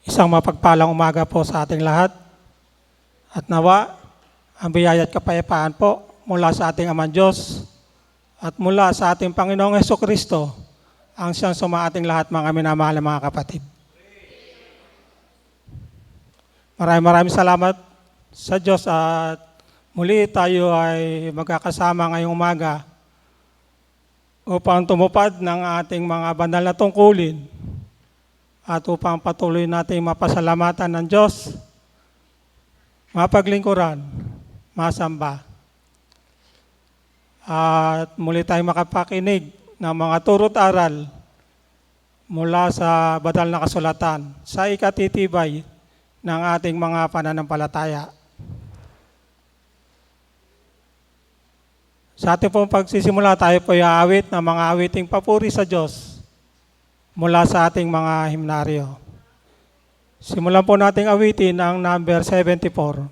Isang mapagpalang umaga po sa ating lahat at nawa ang biyaya at kapayapaan po mula sa ating Amang Diyos at mula sa ating Panginoong Hesukristo ang siyang sumaating lahat mga minamahal mga kapatid. Maraming salamat sa Diyos at muli tayo ay magkakasama ngayong umaga upang tumupad ng ating mga banal na tungkulin at upang patuloy natin mapasalamatan ng Diyos, mapaglingkuran, masamba. At muli tayong makapakinig ng mga turo't aral mula sa banal na kasulatan sa ikatitibay ng ating mga pananampalataya. Sa ating pong pagsisimula, tayo po iaawit ng mga awiting papuri sa Diyos mula sa ating mga himnaryo. Simulan po nating awitin ang number 74.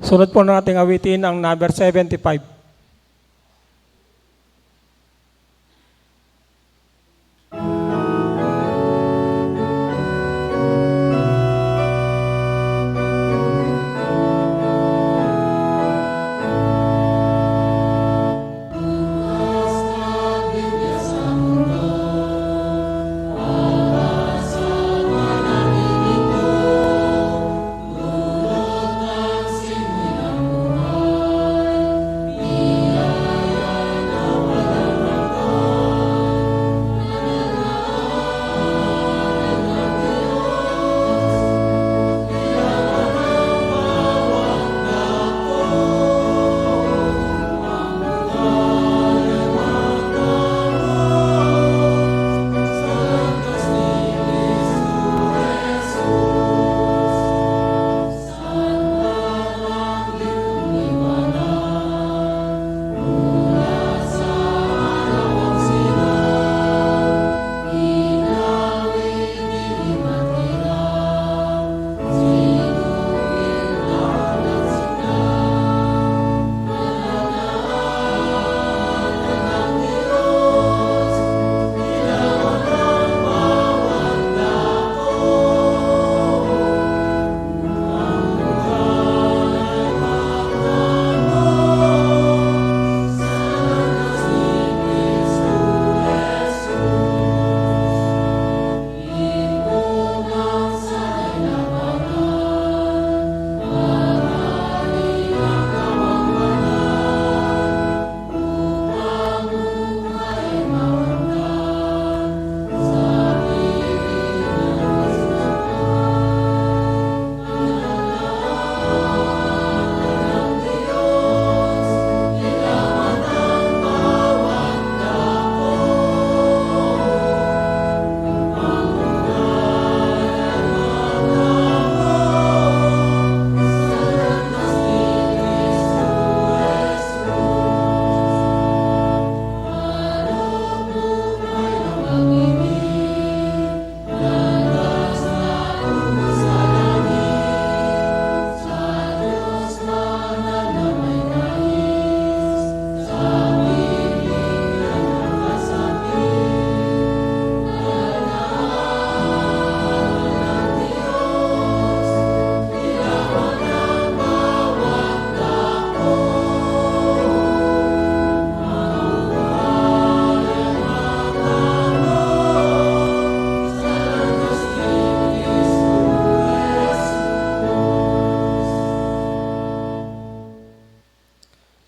Sunod po nating awitin ang number 75. Ikaw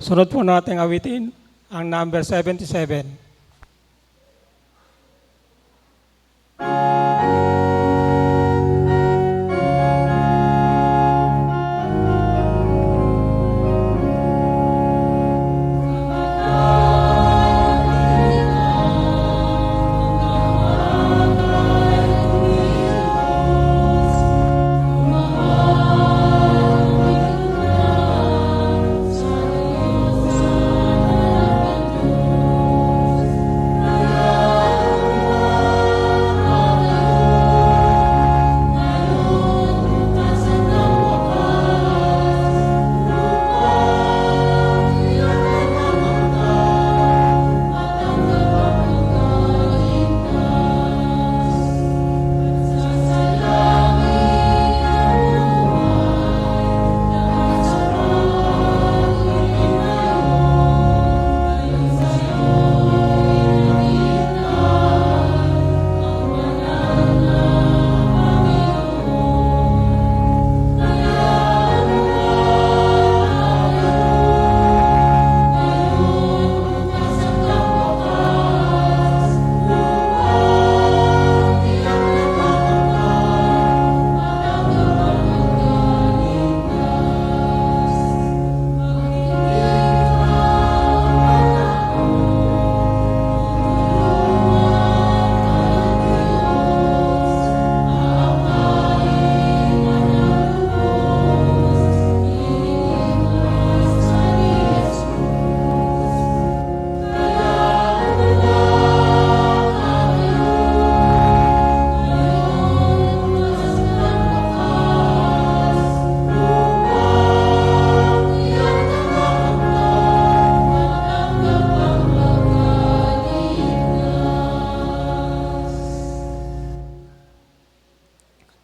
Sunod po nating awitin ang number 77.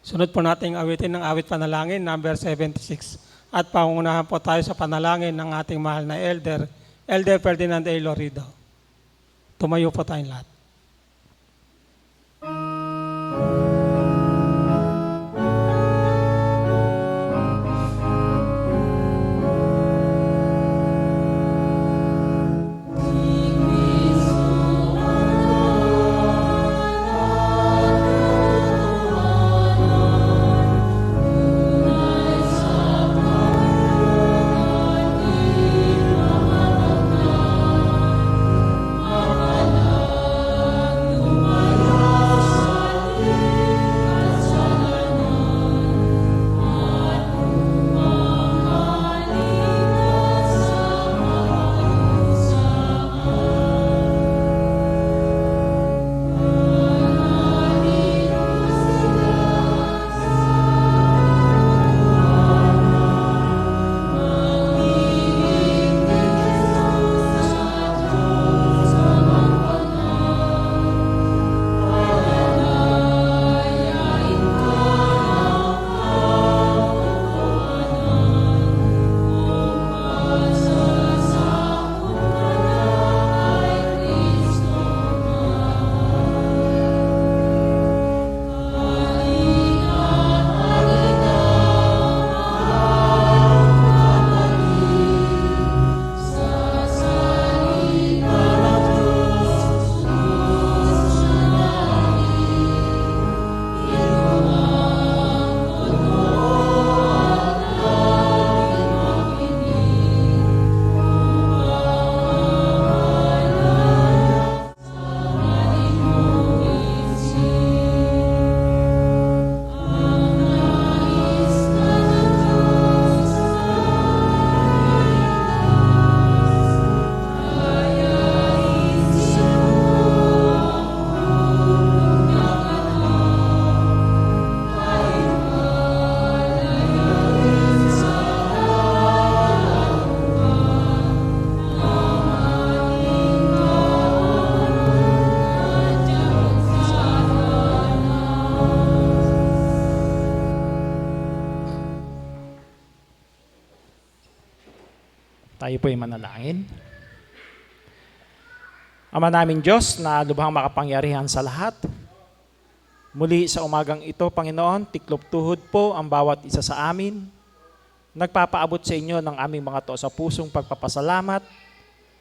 Sunod po nating awitin ng awit panalangin, number 76. At pangunahan po tayo sa panalangin ng ating mahal na Elder Ferdinand A. Lorido. Tumayo po tayong lahat. Tayo po ay manalangin. Ama naming Diyos na lubhang makapangyarihan sa lahat, muli sa umagang ito, Panginoon, tiklop tuhod po ang bawat isa sa amin nagpapaabot sa inyo ng aming mga taos sa pusong pagpapasalamat.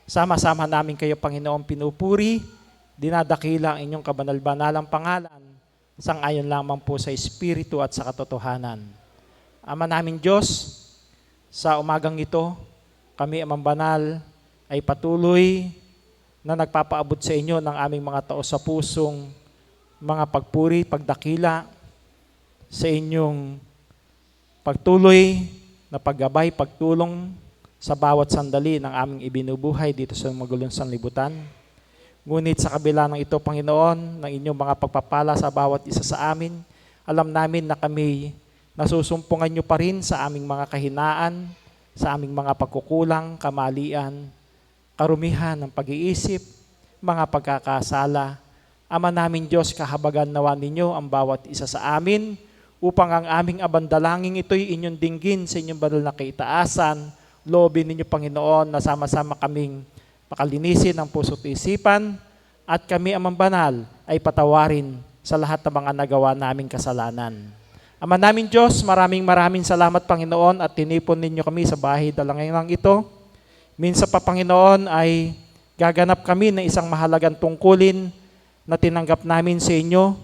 Sama-sama namin kayo, Panginoon, pinupuri, dinadakila ang inyong kabanal-banalang pangalan, sang-ayon lamang po sa Espiritu at sa katotohanan. Ama namin Diyos, sa umagang ito, kami amang banal ay patuloy na nagpapaabot sa inyo ng aming mga taos sa pusong mga pagpuri, pagdakila sa inyong pagtuloy na paggabay, pagtulong sa bawat sandali ng aming ibinubuhay dito sa magulong sanlibutan. Ngunit sa kabila ng ito, Panginoon, ng inyong mga pagpapala sa bawat isa sa amin, alam namin na kami nasusumpungan nyo pa rin sa aming mga kahinaan, sa aming mga pagkukulang, kamalian, karumihan ng pag-iisip, mga pagkakasala. Ama namin Diyos, kahabagan nawa ninyo ang bawat isa sa amin, upang ang aming abandalangin ito'y inyong dinggin sa inyong banal na kaitaasan. Loobin ninyo, Panginoon, na sama-sama kaming pakalinisin ang puso't isipan, at kami amang banal ay patawarin sa lahat ng mga nagawa naming kasalanan. Ama namin Diyos, maraming salamat, Panginoon, at tinipon ninyo kami sa bahay dalangang ito. Minsan pa, Panginoon, ay gaganap kami ng isang mahalagang tungkulin na tinanggap namin sa inyo,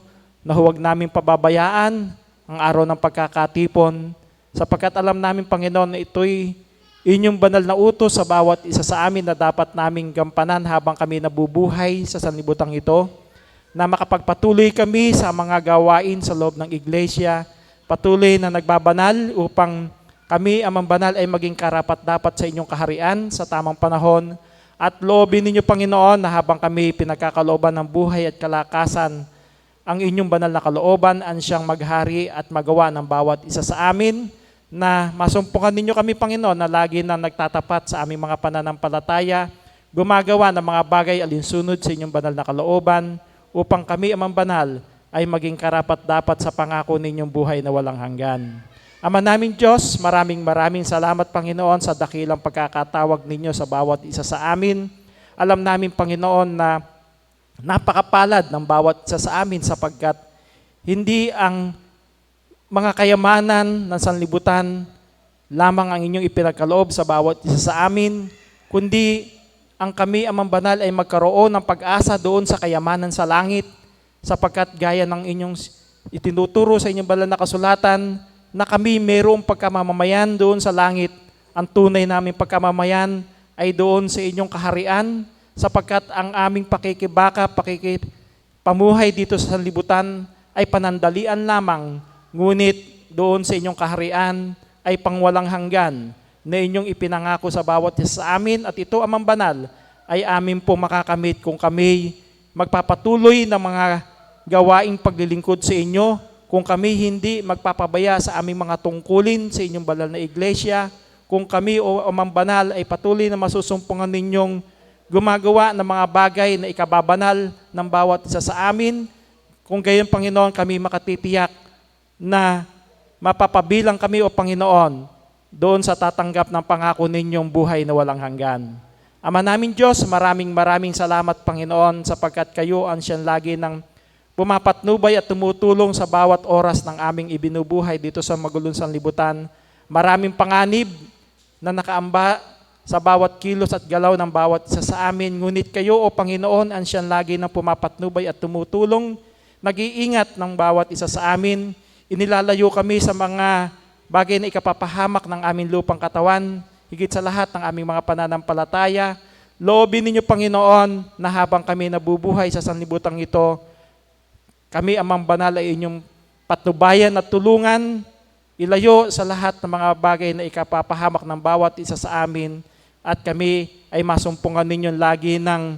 na huwag namin pababayaan ang araw ng pagkakatipon, sapagkat alam namin, Panginoon, na ito'y inyong banal na utos sa bawat isa sa amin na dapat naming gampanan habang kami nabubuhay sa sanlibutan ito, na makapagpatuloy kami sa mga gawain sa loob ng iglesia, patuloy na nagbabanal upang kami, amang banal, ay maging karapat-dapat sa inyong kaharian sa tamang panahon, at loobin ninyo, Panginoon, na habang kami pinagkakalooban ng buhay at kalakasan, ang inyong banal na kalooban ang siyang maghari at magawa ng bawat isa sa amin, na masumpungan ninyo kami, Panginoon, na lagi na nagtatapat sa aming mga pananampalataya, gumagawa ng mga bagay alinsunod sa inyong banal na kalooban, upang kami, amang banal, ay maging karapat-dapat sa pangako ninyong buhay na walang hanggan. Ama namin Diyos, maraming salamat, Panginoon, sa dakilang pagkakatawag ninyo sa bawat isa sa amin. Alam namin, Panginoon, na napakapalad ng bawat isa sa amin, sapagkat hindi ang mga kayamanan ng sanlibutan lamang ang inyong ipinagkaloob sa bawat isa sa amin, kundi ang kami, amang banal, ay magkaroon ng pag-asa doon sa kayamanan sa langit, sapagkat gaya ng inyong itinuturo sa inyong banal na kasulatan, na kami mayroong pagkamamayan doon sa langit. Ang tunay naming pagkamamayan ay doon sa inyong kaharian, sapagkat ang aming pamuhay dito sa sanlibutan ay panandalian lamang, ngunit doon sa inyong kaharian ay pangwalang hanggan na inyong ipinangako sa bawat isa sa amin, at ito, amang banal, ay amin po makakamit kung kami magpapatuloy ng mga gawaing paglilingkod sa inyo, kung kami hindi magpapabaya sa aming mga tungkulin sa inyong banal na iglesia, kung kami, o amang banal, ay patuloy na masusumpungan ninyong gumagawa ng mga bagay na ikababanal ng bawat isa sa amin, kung gayon, Panginoon, kami makatitiyak na mapapabilang kami, o Panginoon, doon sa tatanggap ng pangako ninyong buhay na walang hanggan. Ama namin Diyos, maraming salamat, Panginoon, sapagkat kayo ang siyang lagi ng pumapatnubay at tumutulong sa bawat oras ng aming ibinubuhay dito sa magulong sanlibutan. Maraming panganib na nakaamba sa bawat kilos at galaw ng bawat isa sa amin, ngunit kayo, o Panginoon, ang siyang lagi ng pumapatnubay at tumutulong, nag-iingat ng bawat isa sa amin. Inilalayo kami sa mga bagay na ikapapahamak ng aming lupang katawan, higit sa lahat ng aming mga pananampalataya. Loobin ninyo, Panginoon, na habang kami nabubuhay sa sanlibutan ito, kami, amang banal, ay inyong patnubayan at tulungan, ilayo sa lahat ng mga bagay na ikapapahamak ng bawat isa sa amin, at kami ay masumpungan ninyong lagi ng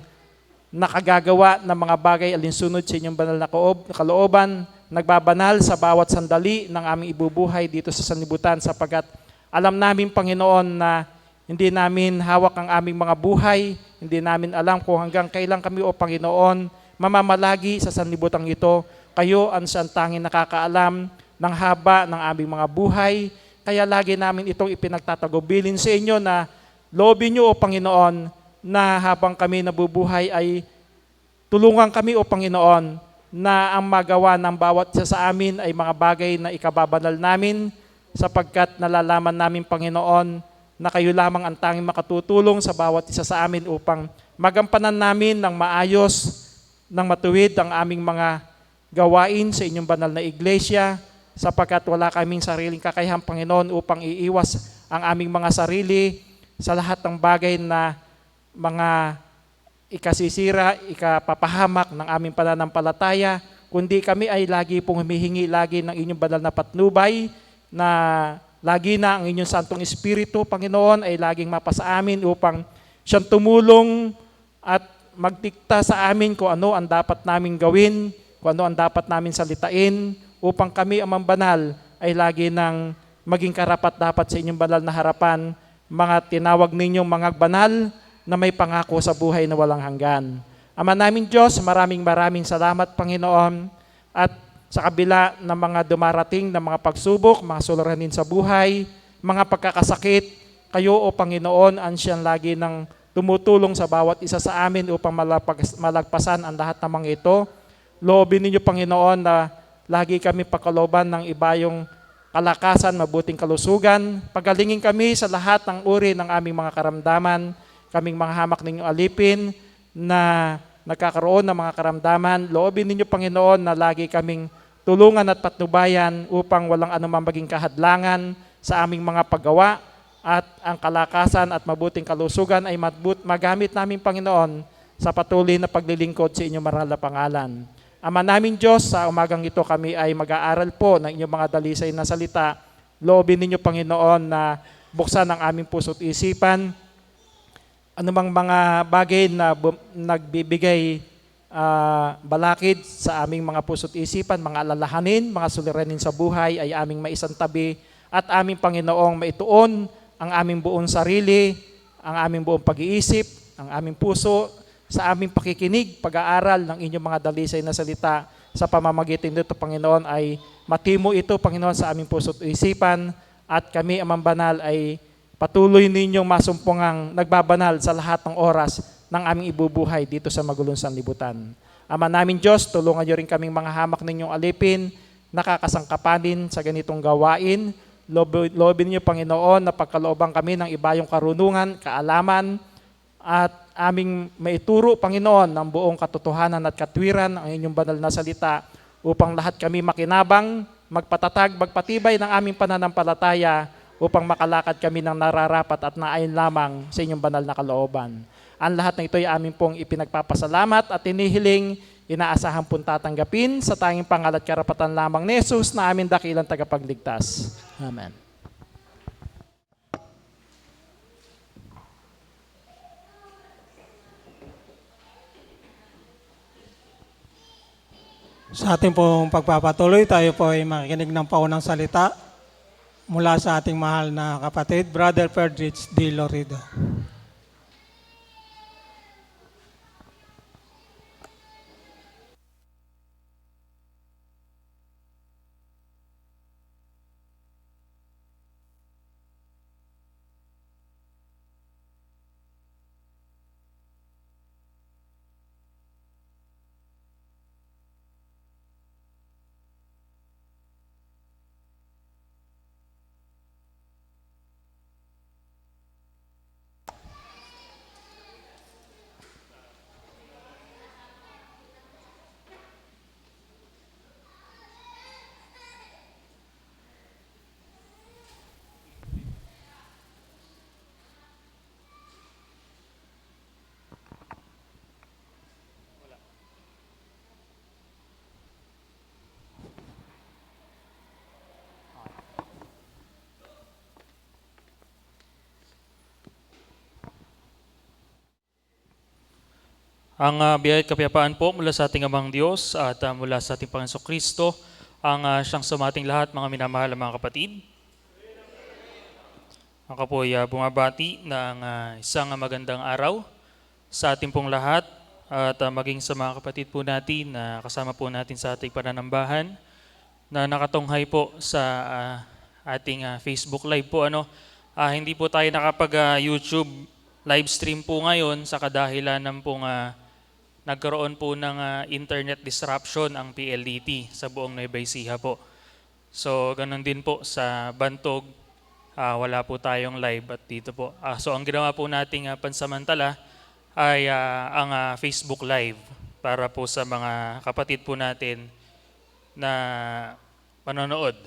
nakagagawa ng mga bagay alinsunod sa inyong banal na kalooban, nagbabanal sa bawat sandali ng aming ibubuhay dito sa sanlibutan, sapagkat alam namin, Panginoon, na hindi namin hawak ang aming mga buhay, hindi namin alam kung hanggang kailan kami, o Panginoon, mamamalagi sa sanlibutan ito. Kayo ang siyang tanging nakakaalam ng haba ng aming mga buhay, kaya lagi namin itong ipinagtatagubilin sa inyo, na loobin nyo, o Panginoon, na habang kami nabubuhay ay tulungan kami, o Panginoon, na ang magawa ng bawat isa sa amin ay mga bagay na ikababanal namin, sapagkat nalalaman namin, Panginoon, na kayo lamang ang tanging makatutulong sa bawat isa sa amin upang magampanan namin ng maayos, ng matuwid ang aming mga gawain sa inyong banal na iglesia, sapagkat wala kaming sariling kakayahan, Panginoon, upang iiwas ang aming mga sarili sa lahat ng bagay na mga ikasisira, ikapapahamak ng aming pananampalataya, kundi kami ay lagi pong humihingi lagi ng inyong banal na patnubay, na lagi na ang inyong Santong Espiritu, Panginoon, ay laging mapasa amin upang siyang tumulong at magdikta sa amin kung ano ang dapat naming gawin, kung ano ang dapat namin salitain, upang kami, Amang Banal, ay lagi nang maging karapat-dapat sa inyong banal na harapan, mga tinawag ninyong mga banal na may pangako sa buhay na walang hanggan. Ama namin Diyos, maraming salamat, Panginoon, at sa kabila ng mga dumarating na mga pagsubok, mga suliranin sa buhay, mga pagkakasakit, kayo, O Panginoon, ang siyang lagi ng tumutulong sa bawat isa sa amin upang malagpasan ang lahat ng mga ito. Loobin ninyo, Panginoon, na lagi kami pakaloban ng ibayong kalakasan, mabuting kalusugan. Pagalingin kami sa lahat ng uri ng aming mga karamdaman, kaming mga hamak ninyong alipin na nagkakaroon ng mga karamdaman. Loobin ninyo, Panginoon, na lagi kaming tulungan at patnubayan upang walang anumang maging kahadlangan sa aming mga paggawa, at ang kalakasan at mabuting kalusugan ay magamit namin, Panginoon, sa patuloy na paglilingkod sa inyong marangal na pangalan. Ama namin Diyos, sa umagang ito kami ay mag-aaral po ng inyong mga dalisay na salita. Loobin ninyo, Panginoon, na buksan ang aming puso't isipan, anumang mga bagay na nagbibigay balakid sa aming mga puso't isipan, mga alalahanin, mga suliranin sa buhay ay aming maisantabi, at aming, Panginoong, maituon ang aming buong sarili, ang aming buong pag-iisip, ang aming puso sa aming pakikinig, pag-aaral ng inyong mga dalisay na salita. Sa pamamagitan nito, Panginoon, ay matimo ito, Panginoon, sa aming puso't isipan, at kami, Amang Banal, ay patuloy ninyong masumpungang nagbabanal sa lahat ng oras ng aming ibubuhay dito sa magulong sanlibutan. Ama namin Diyos, tulungan niyo rin kaming mga hamak ninyong alipin, nakakasangkapanin sa ganitong gawain. Loobin niyo, Panginoon, na pagkalooban kami ng ibayong karunungan, kaalaman, at aming maituro, Panginoon, ng buong katotohanan at katwiran ang inyong banal na salita, upang lahat kami makinabang, magpatatag, magpatibay ng aming pananampalataya, upang makalakad kami ng nararapat at naayon lamang sa inyong banal na kalooban. Ang lahat ng ito ay amin pong ipinagpapasalamat at inihiling, inaasahan pong tatanggapin sa tanging pangalan at karapatan lamang ni Jesus na aming dakilang tagapagligtas. Amen. Sa ating pong pagpapatuloy, tayo po ay makikinig ng paunang salita mula sa ating mahal na kapatid, Brother Ferdrich D. Lorido. Ang biyaya at kapayapaan po mula sa ating Amang Diyos at mula sa ating Panginoong Kristo, ang siyang sumating lahat, mga minamahal na mga kapatid. Ako po ay bumabati ng isang magandang araw sa ating pong lahat at maging sa mga kapatid po natin na kasama po natin sa ating pananambahan na nakatunghay po sa ating Facebook Live po. Hindi po tayo nakapag-YouTube live stream po ngayon sa kadahilan ng pong nagkaroon po ng internet disruption ang PLDT sa buong Nueva Ecija po. So, ganun din po sa Bantog, wala po tayong live at dito po. So, ang ginawa po nating pansamantala ay ang Facebook Live para po sa mga kapatid po natin na manonood.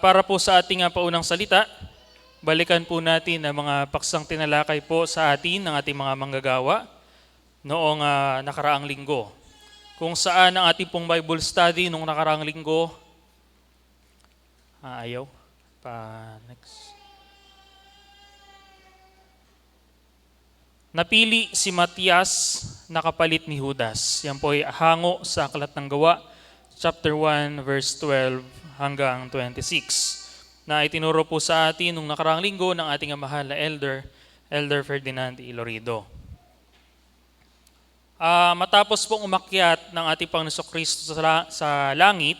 Para po sa ating paunang salita, balikan po natin ang mga paksang tinalakay po sa atin ng ating mga manggagawa noong nakaraang linggo. Kung saan ang ating pong Bible study noong nakaraang linggo, next. Napili si Matias na kapalit ni Judas. Yan po ay hango sa Aklat ng Gawa, chapter 1, verse 12 hanggang 26, na itinuro po sa atin nung nakaraang linggo ng ating mahal na Elder Ferdinand Ilorido. Matapos pong umakyat ng ating Panginoon Kristo sa langit,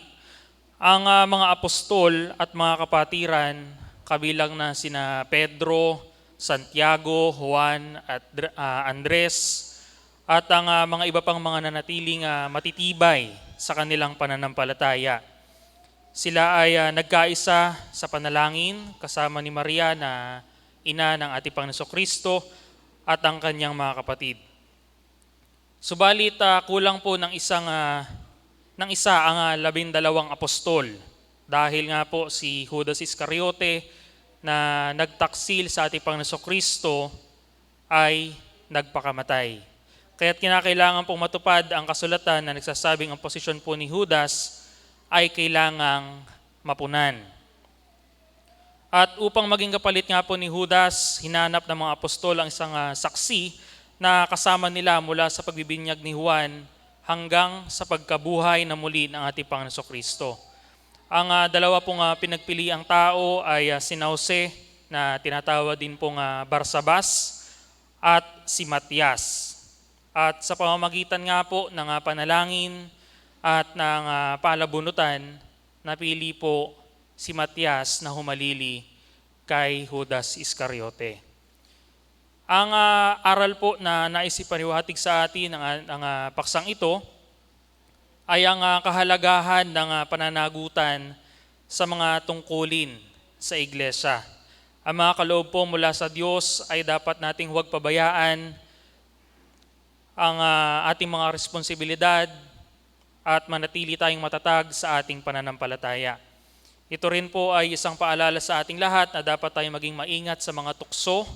ang mga apostol at mga kapatiran, kabilang na sina Pedro, Santiago, Juan at Andres, at ang mga iba pang mga nanatiling matitibay sa kanilang pananampalataya. Sila ay nagkaisa sa panalangin kasama ni Maria na ina ng ating Panginoon Kristo at ang kanyang mga kapatid. Subalit kulang po ng isa ang 12 apostol, dahil nga po si Judas Iscariote na nagtaksil sa ating Panginoon Kristo ay nagpakamatay. Kaya't kinakailangan pong matupad ang kasulatan na nagsasabing ang posisyon po ni Judas ay kailangang mapunan. At upang maging kapalit nga po ni Judas, hinanap ng mga apostol ang isang saksi na kasama nila mula sa pagbibinyag ni Juan hanggang sa pagkabuhay na muli ng ating Panginoon Kristo. Ang dalawa pong pinagpiliang tao ay si Jose, na tinatawag din pong Barsabas, at si Matias. At sa pamamagitan nga po ng panalangin at ng palabunutan, napili po si Matias na humalili kay Judas Iscariote. Ang aral po na naisipaniwahatig sa atin ng paksang ito ay ang kahalagahan ng pananagutan sa mga tungkulin sa iglesia. Ang mga kaloob po mula sa Diyos ay dapat nating huwag pabayaan ang ating mga responsibilidad at manatili tayong matatag sa ating pananampalataya. Ito rin po ay isang paalala sa ating lahat na dapat tayong maging maingat sa mga tukso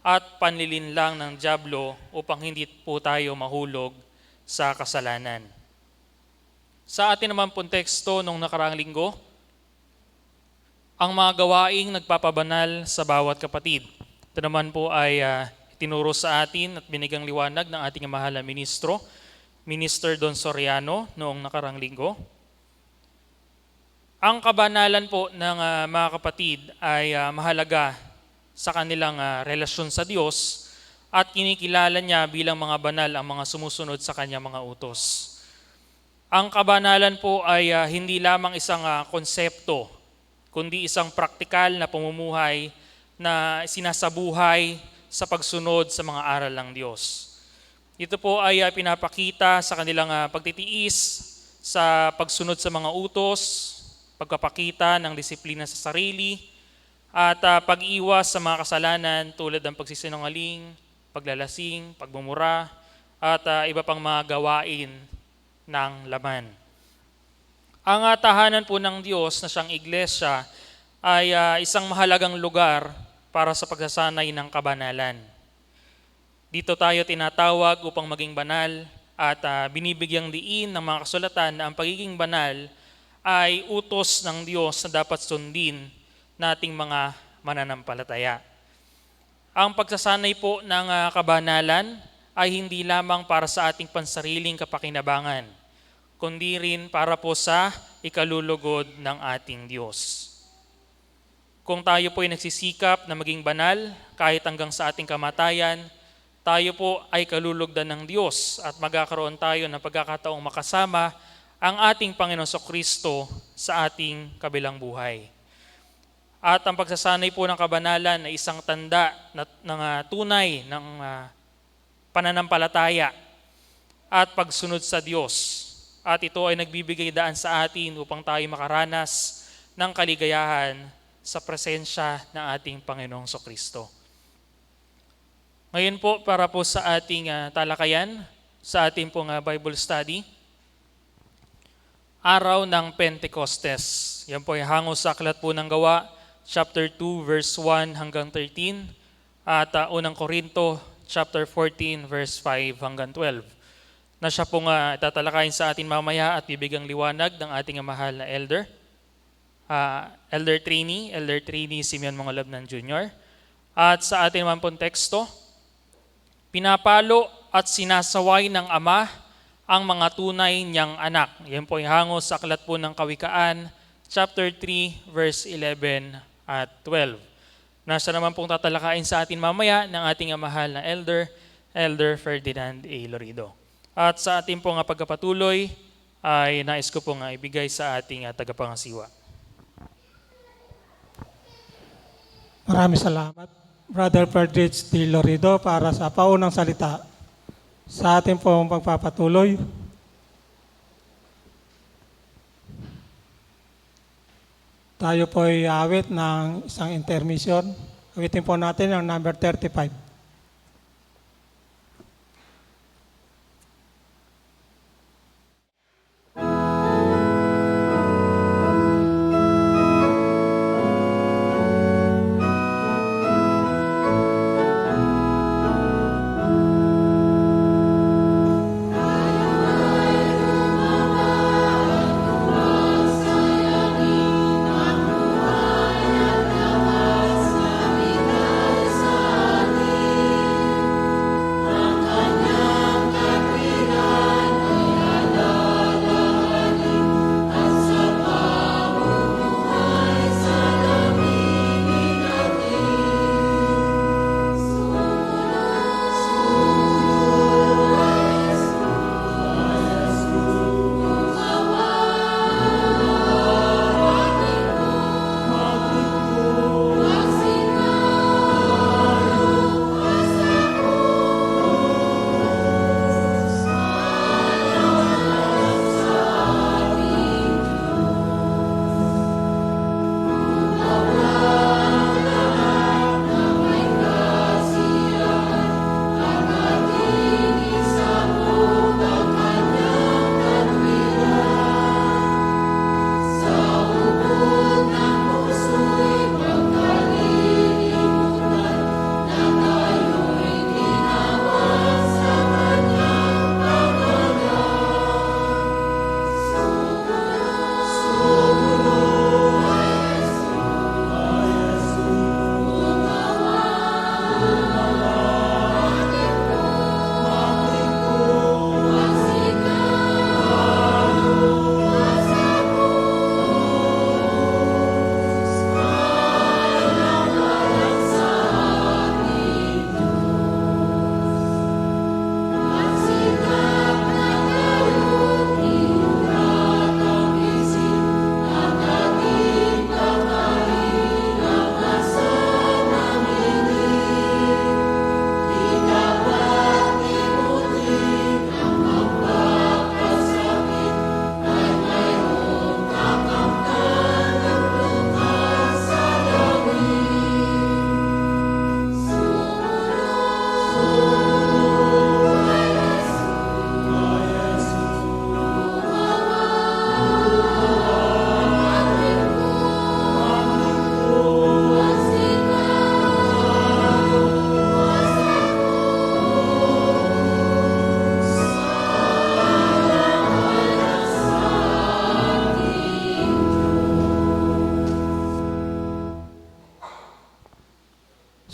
at panlilinlang ng dyablo upang hindi po tayo mahulog sa kasalanan. Sa atin naman pong teksto nung nakaraang linggo, ang mga gawaing nagpapabanal sa bawat kapatid. Ito naman po ay tinuro sa atin at binigang liwanag ng ating mahal na ministro, Minister Don Soriano, noong nakaraang linggo. Ang kabanalan po ng mga kapatid ay mahalaga sa kanilang relasyon sa Diyos at kinikilala niya bilang mga banal ang mga sumusunod sa kanyang mga utos. Ang kabanalan po ay hindi lamang isang konsepto, kundi isang praktikal na pamumuhay na sinasabuhay sa pagsunod sa mga aral ng Diyos. Ito po ay pinapakita sa kanilang pagtitiis sa pagsunod sa mga utos, pagpapakita ng disiplina sa sarili, at pag-iwas sa mga kasalanan tulad ng pagsisinungaling, paglalasing, pagmumura, at iba pang mga gawain ng laman. Ang tahanan po ng Diyos na siyang iglesia ay isang mahalagang lugar para sa pagsasanay ng kabanalan. Dito tayo tinatawag upang maging banal at binibigyang diin ng mga kasulatan na ang pagiging banal ay utos ng Diyos na dapat sundin nating mga mananampalataya. Ang pagsasanay po ng kabanalan ay hindi lamang para sa ating pansariling kapakinabangan, kundi rin para po sa ikalulugod ng ating Diyos. Kung tayo po ay nagsisikap na maging banal kahit hanggang sa ating kamatayan, tayo po ay kalulugdan ng Diyos at magkakaroon tayo ng pagkakataong makasama ang ating Panginoon Kristo sa ating kabilang buhay. At ang pagsasanay po ng kabanalan ay isang tanda ng tunay ng pananampalataya at pagsunod sa Diyos. at ito ay nagbibigay daan sa atin upang tayo makaranas ng kaligayahan sa presensya ng ating Panginoong Kristo. Ngayon po, para po sa ating talakayan, sa ating pong Bible study, Araw ng Pentecostes. Yan po ay hango sa aklat po ng Gawa, chapter 2, verse 1 hanggang 13, at unang Korinto, chapter 14, verse 5 hanggang 12. Na siya pong tatalakayin sa atin mamaya at bibigang liwanag ng ating mahal na elder. Elder Trainee Simeon Mangalabnan Jr. At sa ating naman pong teksto, pinapalo at sinasaway ng Ama ang mga tunay niyang anak. Yan po ay hango sa aklat po ng Kawikaan, chapter 3, verse 11 at 12. Nasa naman pong tatalakayin sa atin mamaya ng ating mahal na Elder Ferdinand A. Lorido. At sa ating pong pagkapatuloy ay nais ko pong ibigay sa ating tagapangasiwa. Maraming salamat, Brother Ferdinand D. Lorido, para sa paunang salita sa ating pong pagpapatuloy. Tayo po ay awit ng isang intermission. Awitin po natin ang number 35.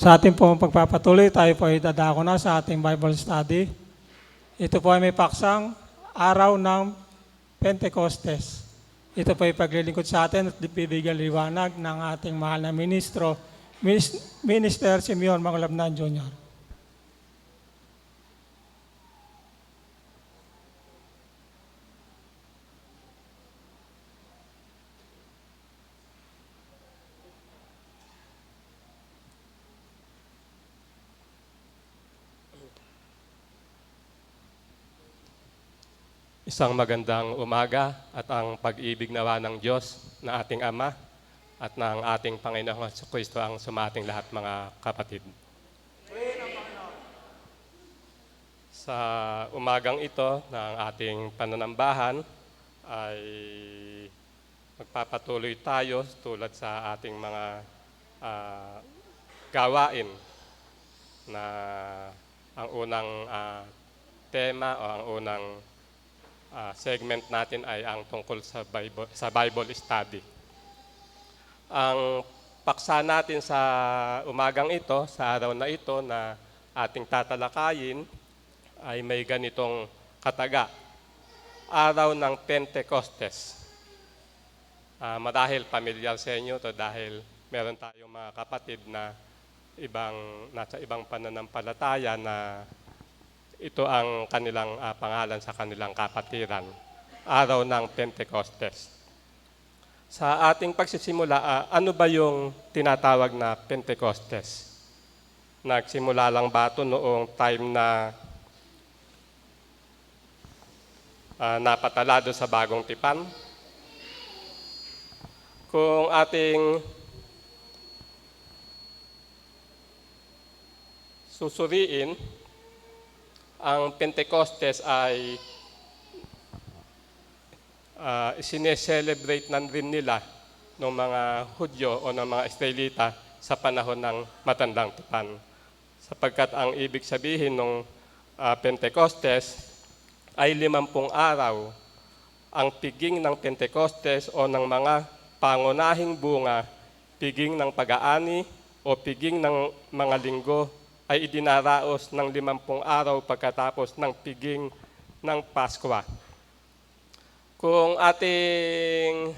Sa ating pong pagpapatuloy, tayo po ay dadako na sa ating Bible study. Ito po ay may paksang Araw ng Pentecostes. Ito po ay paglilingkod sa atin at bibigyan liwanag ng ating mahal na ministro, Minister Simeon Mangalabnan Jr. Isang magandang umaga at ang pag-ibig nawa ng Diyos na ating Ama at ng ating Panginoong Kristo ang sumating lahat mga kapatid. Sa umagang ito ng ating pananambahan ay magpapatuloy tayo tulad sa ating mga gawain na ang unang tema o ang unang segment natin ay ang tungkol sa Bible study. Ang paksa natin sa umagang ito, sa araw na ito na ating tatalakayin ay may ganitong kataga, Araw ng Pentecostes. Marahil pamilyar sa inyo to dahil meron tayong mga kapatid na nasa ibang pananampalataya na ito ang kanilang pangalan sa kanilang kapatiran, Araw ng Pentecostes. Sa ating pagsisimula, ano ba yung tinatawag na Pentecostes? Nagsimula lang ba ito noong time na napatala doon sa Bagong Tipan? Kung ating susuriin, ang Pentecostes ay sineselebrate na rin nila ng mga Hudyo o ng mga Israelita sa panahon ng Matandang Tipan. Sapagkat ang ibig sabihin ng Pentecostes ay 50 araw. Ang piging ng Pentecostes o ng mga pangunahing bunga, piging ng pag-aani o piging ng mga linggo ay idinaraos ng 50 araw pagkatapos ng piging ng Paskwa. Kung ating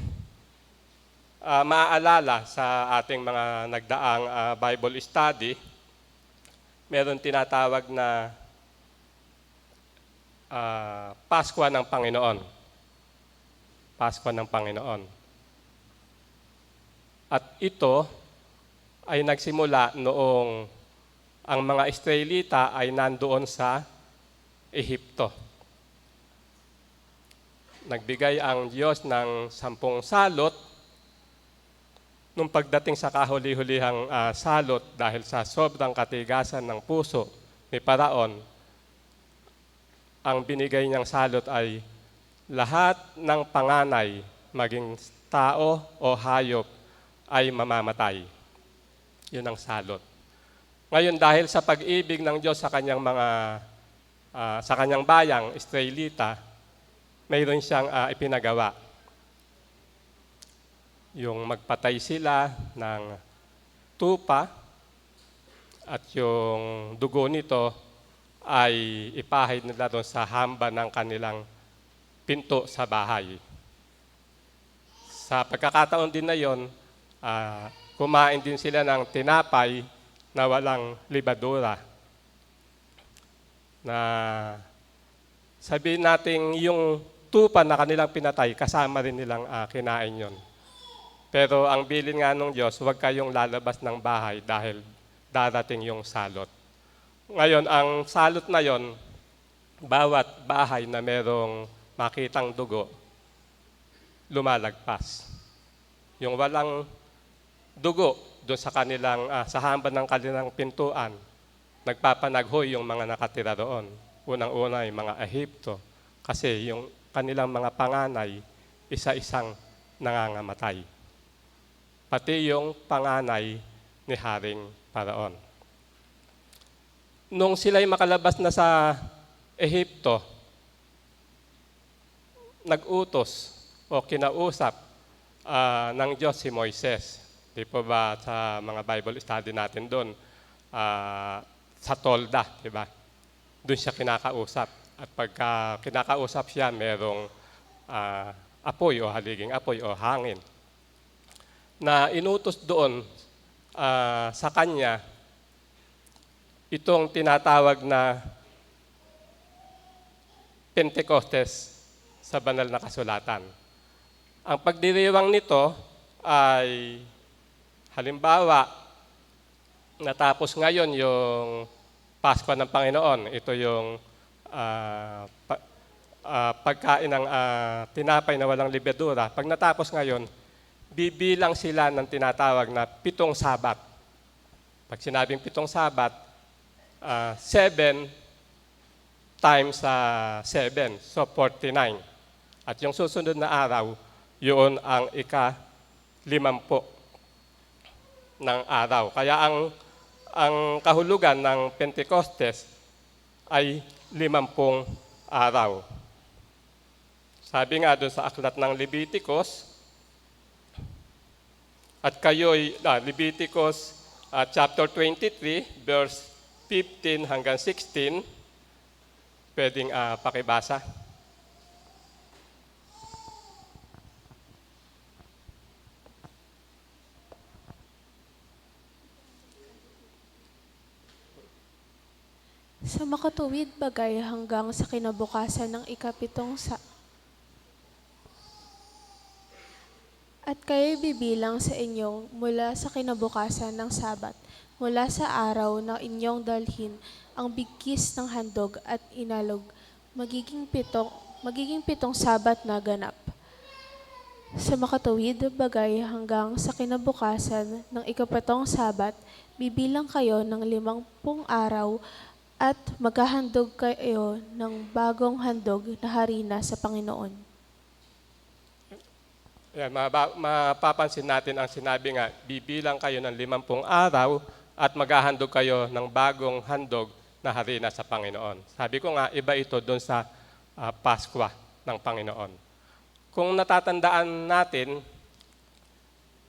maaalala sa ating mga nagdaang Bible study, meron tinatawag na Paskwa ng Panginoon. Paskwa ng Panginoon. At ito ay nagsimula noong ang mga Israelita ay nandoon sa Ehipto. Nagbigay ang Diyos ng 10 salot. Nung pagdating sa kahuli-hulihang salot dahil sa sobrang katigasan ng puso ni Paraon, ang binigay niyang salot ay lahat ng panganay, maging tao o hayop, ay mamamatay. Yun ang salot. Ngayon, dahil sa pag-ibig ng Diyos sa kanyang sa kanyang bayang, Israelita, mayroon siyang ipinagawa. Yung magpatay sila ng tupa at yung dugo nito ay ipahid nila doon sa hamba ng kanilang pinto sa bahay. Sa pagkakataon din na yon, kumain din sila ng tinapay na walang libadura. Na sabihin natin yung tupa na kanilang pinatay, kasama rin nilang kinain yon. Pero ang bilin nga ng Diyos, huwag kayong lalabas ng bahay dahil darating yung salot. Ngayon, ang salot na yon, bawat bahay na merong makitang dugo, lumalagpas. Yung walang dugo doon sa kanilang sa hamba ng kanilang pintuan, nagpapanaghoy yung mga nakatira roon. Unang-una yung mga Ehipto kasi yung kanilang mga panganay isa-isang nangangamatay. Pati yung panganay ni Haring Paraon. Nung sila'y makalabas na sa Ehipto, nag-utos o kinausap ng Diyos si Moises. Di po ba sa mga Bible study natin doon, sa tolda, di ba? Doon siya kinakausap. At pagka kinakausap siya, merong apoy o haliging apoy o hangin. Na inutos doon sa kanya, itong tinatawag na Pentecostes sa banal na kasulatan. Ang pagdiriwang nito ay halimbawa, natapos ngayon yung Paskwa ng Panginoon. Ito yung pagkain ng tinapay na walang libedura. Pag natapos ngayon, bibilang sila ng tinatawag na 7 sabat. Pag sinabing 7 sabat, 7 times 7, so 49. At yung susunod na araw, yun ang ika-50 ng araw. Kaya ang kahulugan ng Pentecostes ay 50 araw. Sabi nga doon sa aklat ng Leviticus, at kayo'y, Leviticus chapter 23, verse 15 hanggang 16, pwedeng pakibasa. Sa makatuwid bagay hanggang sa kinabukasan ng At kayo'y bibilang sa inyo mula sa kinabukasan ng Sabat, mula sa araw na inyong dalhin ang bigkis ng handog at inalog, magiging 7 Sabat na ganap. Sa makatuwid bagay hanggang sa kinabukasan ng 7 Sabat, bibilang kayo ng 50 araw at maghahandog kayo ng bagong handog na harina sa Panginoon. Yan, mapapansin natin ang sinabi nga, bibilang kayo ng 50 araw at maghahandog kayo ng bagong handog na harina sa Panginoon. Sabi ko nga, iba ito doon sa Paskwa ng Panginoon. Kung natatandaan natin,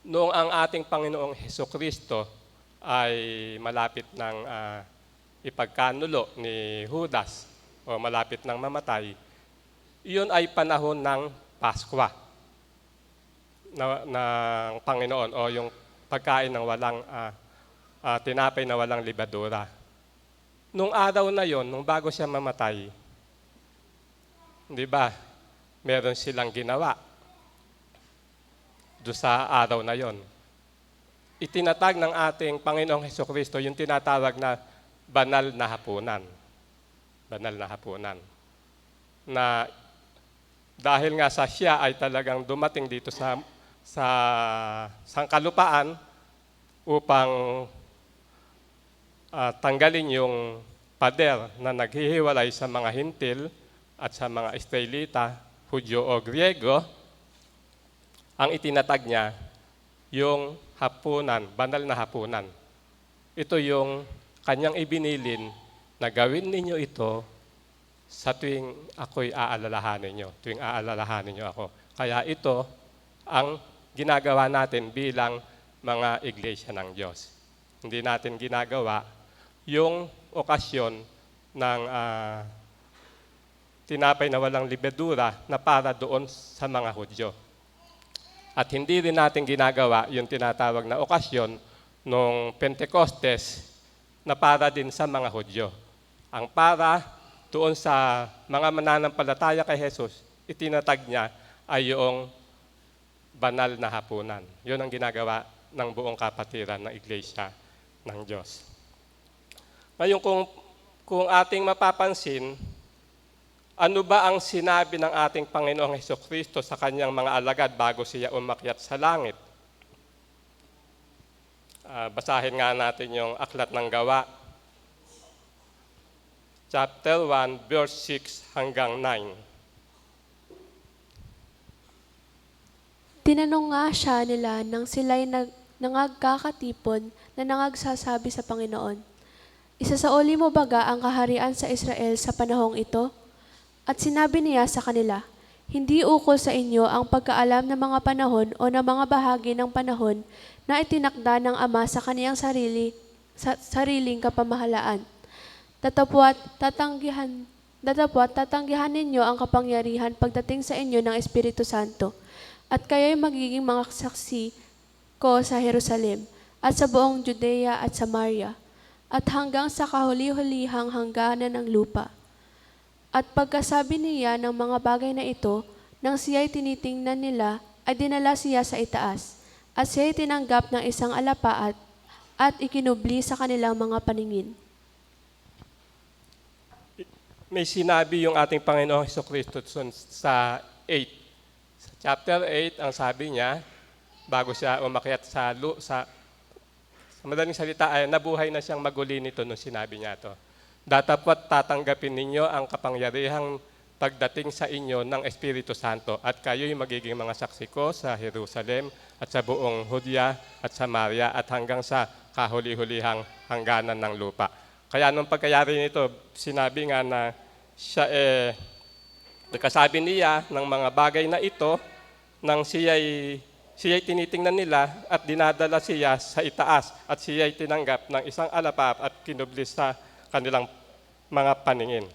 noong ang ating Panginoong Hesukristo ay malapit ng ipagkanulo ni Judas o malapit ng mamatay, iyon ay panahon ng Paskwa ng Panginoon o yung pagkain ng walang tinapay na walang libadura. Nung araw na yon, nung bago siya mamatay, di ba, meron silang ginawa do sa araw na yon. Itinatag ng ating Panginoong Hesukristo yung tinatawag na banal na hapunan. Banal na hapunan. Na dahil nga sa siya ay talagang dumating dito sa sangkalupaan upang tanggalin yung pader na naghihiwalay sa mga Hintil at sa mga Israelita, Hudyo o Griego, ang itinatag niya yung hapunan, banal na hapunan. Ito yung kanyang ibinilin na gawin ninyo ito sa tuwing ako'y aalalahanin nyo, tuwing aalalahanin nyo ako. Kaya ito ang ginagawa natin bilang mga iglesia ng Diyos. Hindi natin ginagawa yung okasyon ng tinapay na walang libedura na para doon sa mga Hudyo. At hindi rin natin ginagawa yung tinatawag na okasyon ng Pentecostes na para din sa mga Hudyo. Ang para doon sa mga mananampalataya kay Jesus, itinatag niya ay yung banal na hapunan. Yun ang ginagawa ng buong kapatiran ng Iglesia ng Diyos. Ngayon, kung ating mapapansin, ano ba ang sinabi ng ating Panginoong Hesukristo sa kanyang mga alagad bago siya umakyat sa langit? Basahin nga natin yung Aklat ng Gawa, chapter 1, verse 6 hanggang 9. Tinanong nga siya nila nang sila'y nangagkakatipon na nangagsasabi sa Panginoon, "Isasauli mo baga ang kaharian sa Israel sa panahong ito?" At sinabi niya sa kanila, "Hindi ukol sa inyo ang pagkaalam ng mga panahon o ng mga bahagi ng panahon na itinakda ng Ama sa kaniyang sariling kapamahalaan. Datapwat tatanggihan ninyo ang kapangyarihan pagdating sa inyo ng Espiritu Santo. At kayo'y magiging mga saksi ko sa Jerusalem at sa buong Judea at Samaria at hanggang sa kahuli-hulihang hangganan ng lupa." At pagkasabi niya ng mga bagay na ito, nang siya'y tinitingnan nila, ay dinala siya sa itaas, at siya'y tinanggap ng isang alapaat at ikinubli sa kanilang mga paningin. may sinabi yung ating Panginoong Hesukristo sa 8. Sa chapter 8, ang sabi niya, bago siya umakyat sa madaling salita ay nabuhay na siyang maguli nito nung sinabi niya to. Datapwat tatanggapin ninyo ang kapangyarihang pagdating sa inyo ng Espiritu Santo at kayo'y magiging mga saksi ko sa Jerusalem at sa buong Judea at Samaria at hanggang sa kahuli-hulihang hangganan ng lupa. Kaya nung pagkayari nito, sinabi nga na siya nagkasabi niya ng mga bagay na ito nang siya'y tinitingnan nila at dinadala siya sa itaas at siya'y tinanggap ng isang alapap at kinublis sa kanilang mga paningin.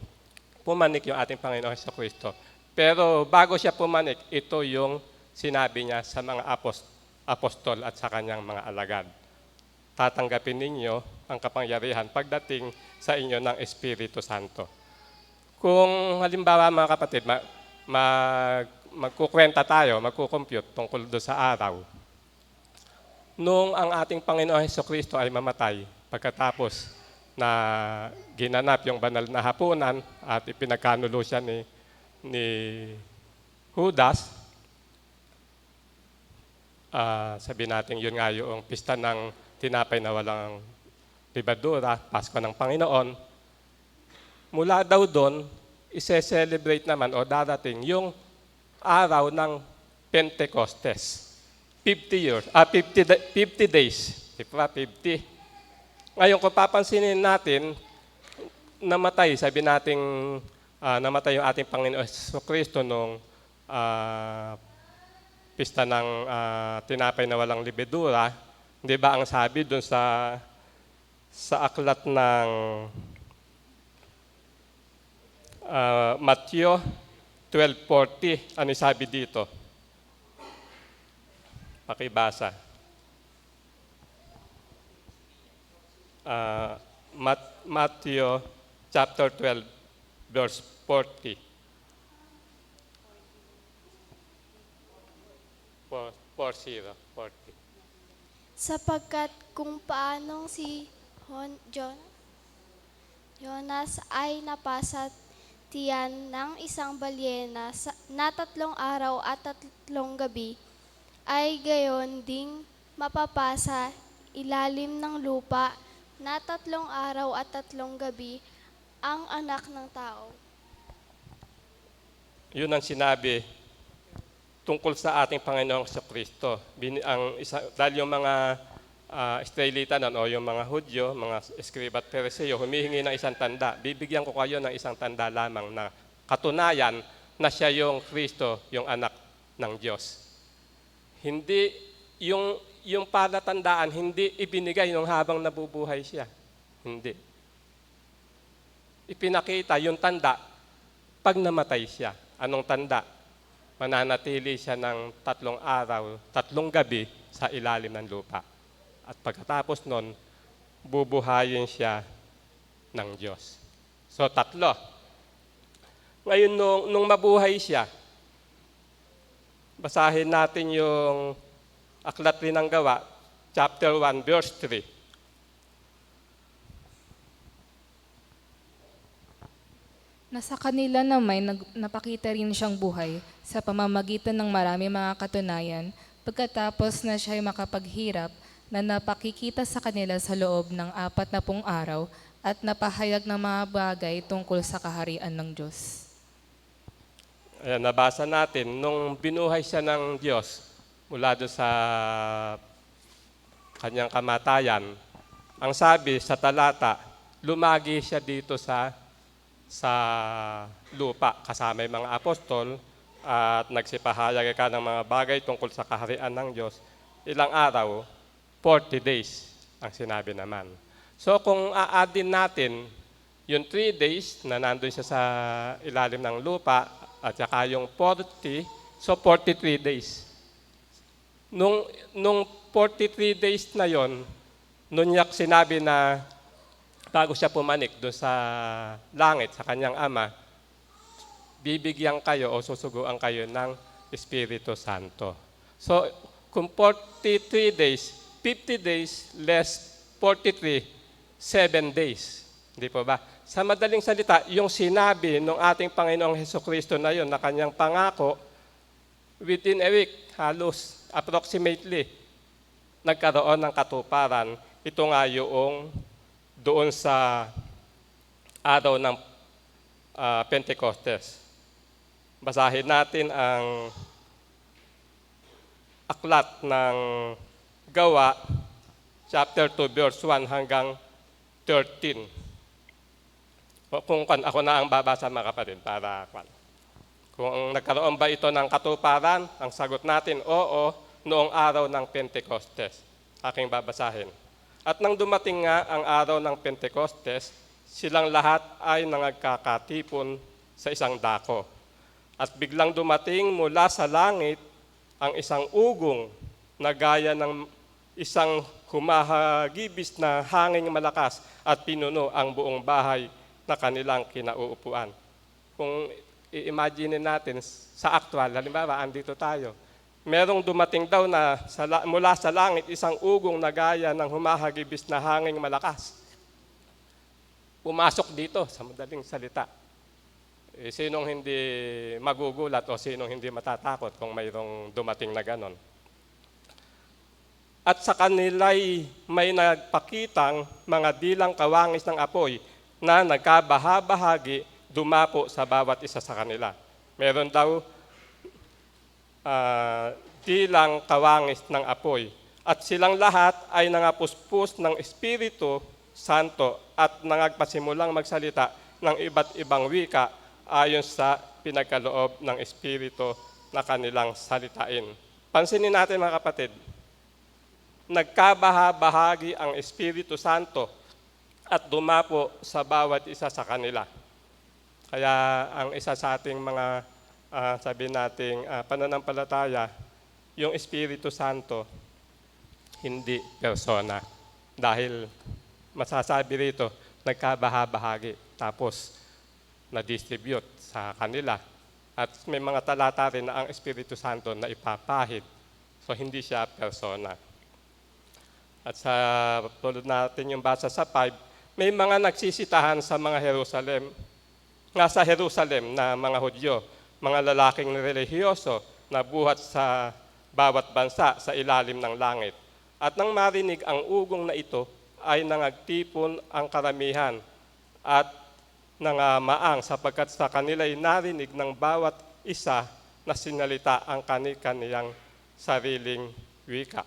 Pumanik yung ating Panginoon Jesucristo. Pero bago siya pumanik, ito yung sinabi niya sa mga apostol at sa kanyang mga alagad. Tatanggapin ninyo ang kapangyarihan pagdating sa inyo ng Espiritu Santo. Kung halimbawa mga kapatid, magkukwenta tayo, magkukompute tungkol doon sa araw. Nung ang ating Panginoon Jesucristo ay mamatay, pagkatapos na ginanap yung banal na hapunan at ipinagkanulo siya ni Judas, sabi natin yun nga yung pista ng tinapay na walang libadura, Pasko ng Panginoon. Mula daw doon, ise-celebrate naman o darating yung araw ng Pentecostes. 50 days. Diba? 50. Ngayon, kung papansinin natin, namatay, sabi nating namatay yung ating Panginoon Jesucristo nung pista ng tinapay na walang libedura. Di ba ang sabi doon sa aklat ng Matthew 12:40, ano sabi dito? Pakibasa. Matthew chapter 12, verse 40. 40. Sapagkat kung paanong si Jonas ay napasa tiyan ng isang balyena na 3 araw at 3 gabi, ay gayon ding mapapasa ilalim ng lupa na 3 araw at 3 gabi ang anak ng tao. Yun ang sinabi tungkol sa ating Panginoong Jesucristo. Dahil yung mga Israelita o yung mga Hudyo, mga Eskriba at Periseo, humihingi ng isang tanda. Bibigyan ko kayo ng isang tanda lamang na katunayan na siya yung Kristo, yung anak ng Diyos. Hindi, yung palatandaan, hindi ibinigay nung habang nabubuhay siya. Hindi. Ipinakita yung tanda pag namatay siya. Anong tanda? Mananatili siya ng 3 araw, 3 gabi sa ilalim ng lupa. At pagkatapos nun, bubuhayin siya ng Diyos. So 3. Ngayon, nung mabuhay siya, basahin natin yung Aklat rin ng Gawa, chapter 1, verse 3. Nasa kanila naman napakita rin siyang buhay sa pamamagitan ng marami mga katunayan pagkatapos na siya'y makapaghirap na napakikita sa kanila sa loob ng 40 araw at napahayag ng mga bagay tungkol sa kaharian ng Diyos. Ayan, nabasa natin, nung binuhay siya ng Diyos mula doon sa kanyang kamatayan, ang sabi sa talata, lumagi siya dito sa lupa kasama yung mga apostol at nagsipahayag ka ng mga bagay tungkol sa kaharian ng Diyos. Ilang araw? 40 days ang sinabi naman. So kung a-addin natin yung 3 days na nandun siya sa ilalim ng lupa at saka yung 40, so 43 days. Nung 43 days na yon, nung niya sinabi na bago siya pumanik doon sa langit, sa kanyang ama, bibigyan kayo o susuguan kayo ng Espiritu Santo. So, kung 43 days, 50 days less 43, 7 days. Hindi po ba? sa madaling salita, yung sinabi ng ating Panginoong Hesukristo na yun, na kanyang pangako, within a week, halos approximately, nagkaroon ng katuparan. Ito nga yung doon sa araw ng Pentecostes. Basahin natin ang aklat ng Gawa, chapter 2, verse 1 hanggang 13. Kung ako na ang babasa mga kapatid, para kung nagkaroon ba ito ng katuparan, ang sagot natin, oo, noong araw ng Pentecostes. Aking babasahin. At nang dumating nga ang araw ng Pentecostes, silang lahat ay nagkakatipon sa isang dako. At biglang dumating mula sa langit ang isang ugong na gaya ng isang humahagibis na hanging malakas at pinuno ang buong bahay na kanilang kinauupuan. Kung i-imagine natin sa actual, halimbawa, andito tayo, merong dumating daw na mula sa langit isang ugong na gaya ng humahagibis na hanging malakas. Pumasok dito, sa madaling salita. Sinong hindi magugulat o sinong hindi matatakot kung mayroong dumating na ganon? At sa kanila'y may nagpakitang mga dilang kawangis ng apoy na nagkabahabahagi dumapo sa bawat isa sa kanila. Meron daw dilang kawangis ng apoy. At silang lahat ay nangapuspos ng Espiritu Santo at nangagpasimulang magsalita ng iba't ibang wika ayon sa pinagkaloob ng Espiritu na kanilang salitain. Pansinin natin mga kapatid, nagkabahabahagi ang Espiritu Santo at dumapo sa bawat isa sa kanila. Kaya ang isa sa ating mga sabi nating pananampalataya, yung Espiritu Santo, hindi persona. Dahil masasabi rito, nagkabahabahagi, tapos na-distribute sa kanila. At may mga talata rin na ang Espiritu Santo na ipapahid. So hindi siya persona. At sa tulad natin yung basa sa 5, may mga nagsisitahan sa mga Jerusalem, nga sa Jerusalem na mga Hudyo, mga lalaking relihiyoso na buhat sa bawat bansa sa ilalim ng langit. At nang marinig ang ugong na ito, ay nangagtipon ang karamihan at nangamaang sapagkat sa kanila'y narinig ng bawat isa na sinalita ang kani-kaniyang sariling wika.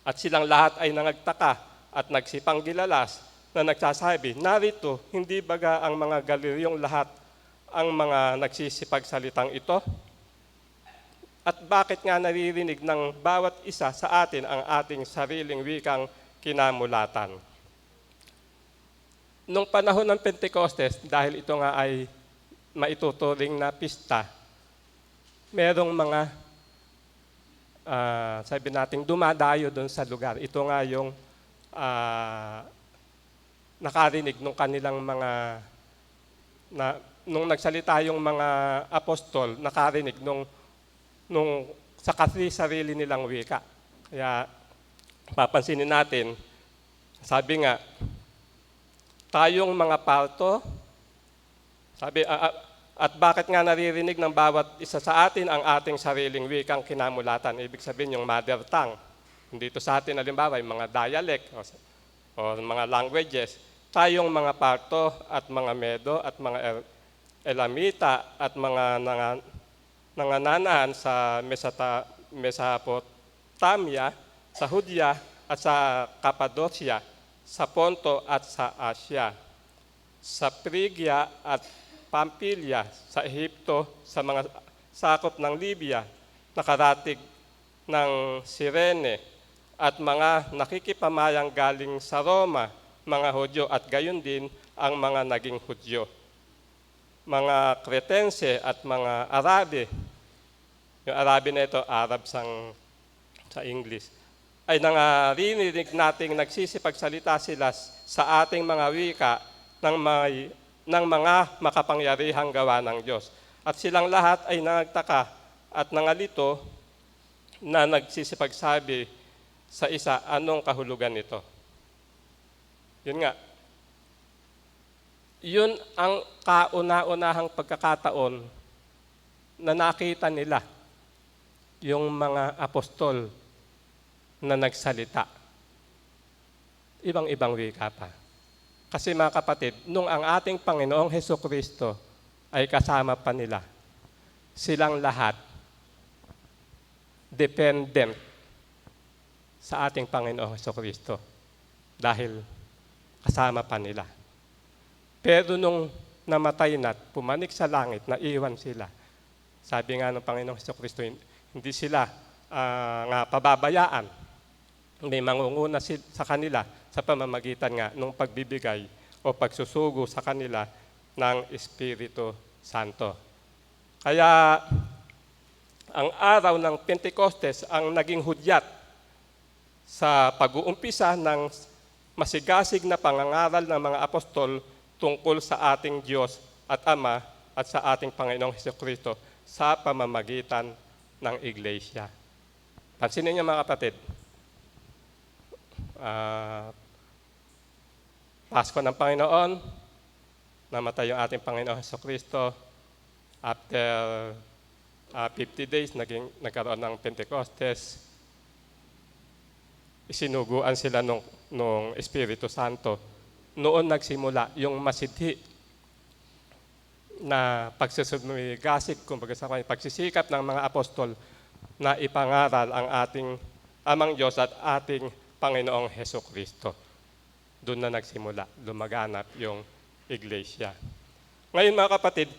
At silang lahat ay nangagtaka at nagsipanggilalas na nagsasabi, narito, hindi baga ang mga Galileong lahat ang mga nagsisipagsalitang ito? At bakit nga naririnig ng bawat isa sa atin ang ating sariling wikang kinamulatan? Nung panahon ng Pentecostes, dahil ito nga ay maituturing na pista, merong mga sabi natin, dumadayo doon sa lugar. Ito nga yung nakarinig nung kanilang mga, nung nagsalita yung mga apostol, nakarinig nung sa sarili nilang wika. Kaya papansinin natin, sabi nga, tayong mga palto, sabi, at bakit nga naririnig ng bawat isa sa atin ang ating sariling wikang kinamulatan? Ibig sabihin yung mother tongue. Dito sa atin, halimbawa, yung mga dialect o mga languages. Tayong mga Parto at mga Medo at mga Elamita at mga nangananahan sa Mesopotamia, sa Judea at sa Cappadocia, sa Ponto at sa Asia, sa Phrygia at Pamphylia, sa Ehipto, sa mga sakop ng Libya, nakaratig ng Cyrene, at mga nakikipamayang galing sa Roma, mga Hudyo, at gayon din ang mga naging Hudyo. Mga Cretense at mga Arabe, yung Arabe na ito, Arab sa English, ay nangarinig nating nagsisipagsalita sila sa ating mga wika ng mga makapangyarihang gawa ng Diyos. At silang lahat ay nagtaka at nangalito na nagsisipagsabi sa isa, anong kahulugan nito? Yun nga, Yun ang kauna-unahang pagkakataon na nakita nila yung mga apostol na nagsalita. Ibang-ibang wika pa. Kasi mga kapatid, nung ang ating Panginoong Hesukristo ay kasama pa nila, silang lahat dependent sa ating Panginoong Hesukristo dahil kasama pa nila. Pero nung namatay na, pumanik sa langit, naiwan sila. Sabi nga ng Panginoong Hesukristo, hindi sila nga pababayaan. May mangunguna sa kanila sa pamamagitan nga ng pagbibigay o pagsusugo sa kanila ng Espiritu Santo. Kaya ang araw ng Pentecostes ang naging hudyat sa pag-uumpisa ng masigasig na pangangaral ng mga apostol tungkol sa ating Diyos at Ama at sa ating Panginoong Hesukristo sa pamamagitan ng Iglesia. Pansinin niyo mga kapatid, Pasko ng Panginoon, namatay yung ating Panginoong Hesukristo. After 50 days, nagkaroon ng Pentecostes. Isinuguan sila nung Espiritu Santo. Noon nagsimula yung masidhi na pagsusumigasig, kumbaga sa pagsisikap ng mga apostol na ipangaral ang ating Amang Diyos at ating Panginoong Hesukristo. Doon na nagsimula, lumaganap yung Iglesia. Ngayon mga kapatid,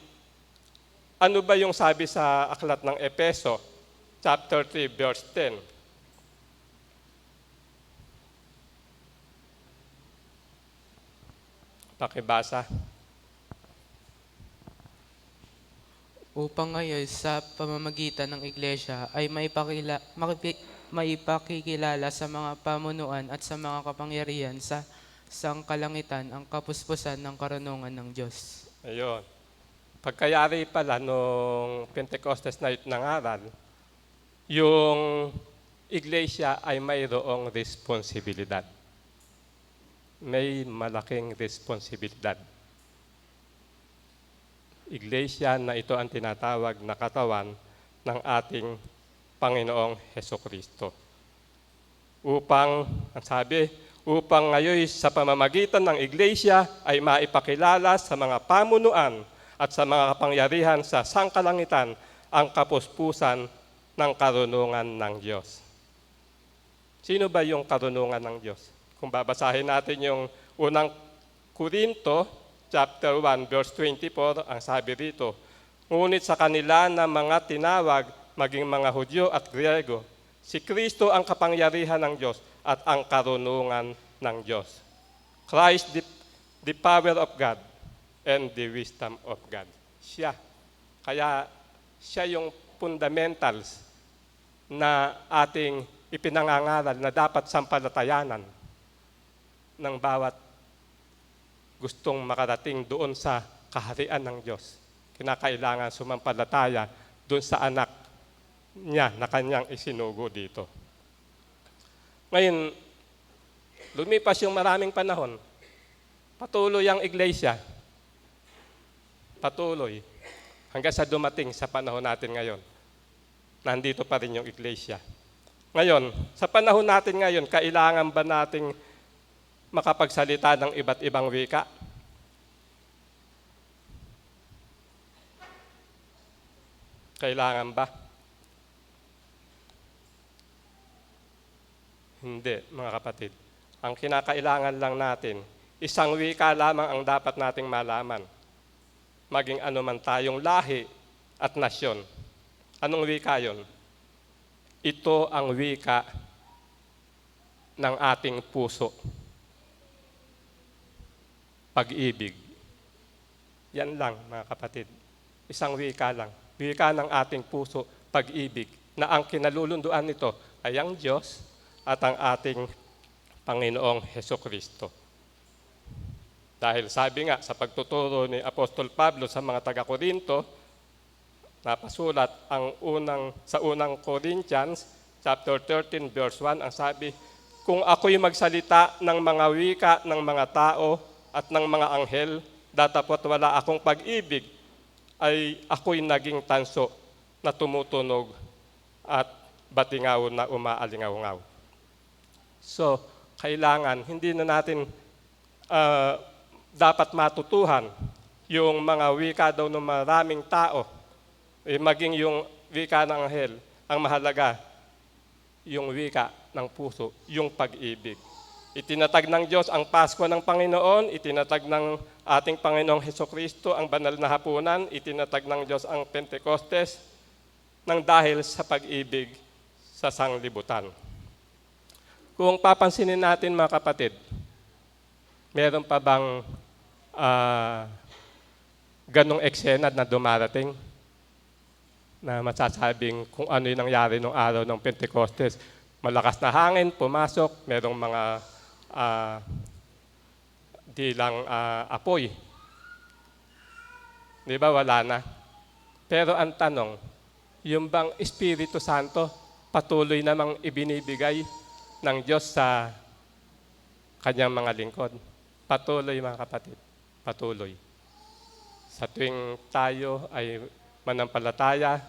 ano ba yung sabi sa aklat ng Efeso, chapter 3, verse 10? Pakibasa. Upang ngayon sa pamamagitan ng Iglesia ay maipakikilala sa mga pamunuan at sa mga kapangyarihan sa sangkalangitan ang kapuspusan ng karunungan ng Diyos. Ayun. Pagkayari pala nung Pentecostes night ng aral, yung Iglesia ay mayroong responsibilidad. May malaking responsibilidad. Iglesia na ito ang tinatawag na katawan ng ating Panginoong Hesukristo. Upang ngayon sa pamamagitan ng Iglesia ay maipakilala sa mga pamunuan at sa mga kapangyarihan sa sangkalangitan ang kapuspusan ng karunungan ng Diyos. Sino ba yung karunungan ng Diyos? Kung babasahin natin yung unang Korinto, chapter 1, verse 24, ang sabi rito, ngunit sa kanila na mga tinawag, maging mga Hudyo at Griego, si Kristo ang kapangyarihan ng Diyos at ang karunungan ng Diyos. Christ, the power of God and the wisdom of God. Siya. Kaya siya yung fundamentals na ating ipinangangaral na dapat sampalatayanan ng bawat gustong makarating doon sa kaharian ng Diyos. Kinakailangan sumampalataya doon sa anak niya na kanyang isinugo dito. Ngayon, lumipas yung maraming panahon. Patuloy ang Iglesia. Patuloy. Hanggang sa dumating sa panahon natin ngayon. Nandito pa rin yung Iglesia. Ngayon, sa panahon natin ngayon, kailangan ba nating makapagsalita ng iba't ibang wika? Kailangan ba? Hindi, mga kapatid. Ang kinakailangan lang natin, isang wika lamang ang dapat nating malaman. Maging anuman tayong lahi at nasyon. Anong wika yon? Ito ang wika ng ating puso. Pag-ibig. Yan lang, mga kapatid. Isang wika lang. Wika ng ating puso, pag-ibig, na ang kinalulunduan nito ay ang Diyos at ang ating Panginoong Hesukristo. Dahil sabi nga sa pagtuturo ni Apostol Pablo sa mga taga-Korinto, napasulat sa unang Corinthians, chapter 13, verse 1, ang sabi, kung ako'y magsalita ng mga wika ng mga tao at ng mga anghel, datapot wala akong pag-ibig, ay ako'y naging tanso na tumutunog at batingaw na umaalingaw-ngaw. So, kailangan, hindi na natin dapat matutuhan yung mga wika daw ng maraming tao, maging yung wika ng anghel, ang mahalaga, yung wika ng puso, yung pag-ibig. Itinatag ng Diyos ang Pasko ng Panginoon, itinatag ng ating Panginoong Hesukristo ang banal na hapunan, itinatag ng Diyos ang Pentecostes nang dahil sa pag-ibig sa sanglibutan. Kung papansinin natin mga kapatid, meron pa bang ganong eksena na dumarating na masasabing kung ano yung nangyari nung araw ng Pentecostes? Malakas na hangin, pumasok, merong mga di lang apoy. Di ba? Wala na. Pero ang tanong, yung bang Espiritu Santo patuloy namang ibinibigay ng Diyos sa kanyang mga lingkod? Patuloy mga kapatid, patuloy. Sa tuwing tayo ay manampalataya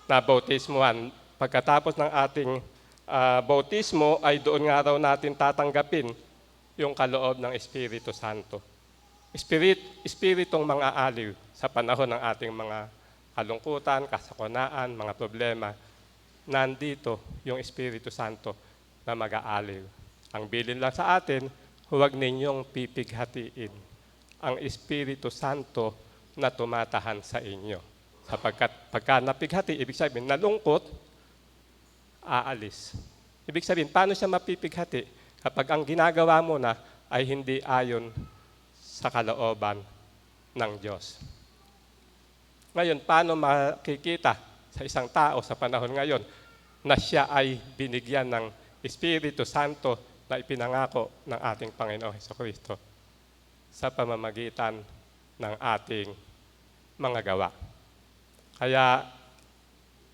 na bautismuhan, pagkatapos ng ating bautismo ay doon nga raw natin tatanggapin yung kaloob ng Espiritu Santo. Espiritong mga aliw sa panahon ng ating mga kalungkutan, kasakunaan, mga problema, nandito yung Espiritu Santo na mag-aaliw. Ang bilin lang sa atin, huwag ninyong pipighatiin ang Espiritu Santo na tumatahan sa inyo. Sapagkat pagka napighati, ibig sabihin, nalungkot, aalis. Ibig sabihin, paano siya mapipighati? Kapag ang ginagawa mo na ay hindi ayon sa kalooban ng Diyos. Ngayon, paano makikita sa isang tao sa panahon ngayon na siya ay binigyan ng Espiritu Santo na ipinangako ng ating Panginoong Hesukristo sa pamamagitan ng ating mga gawa? Kaya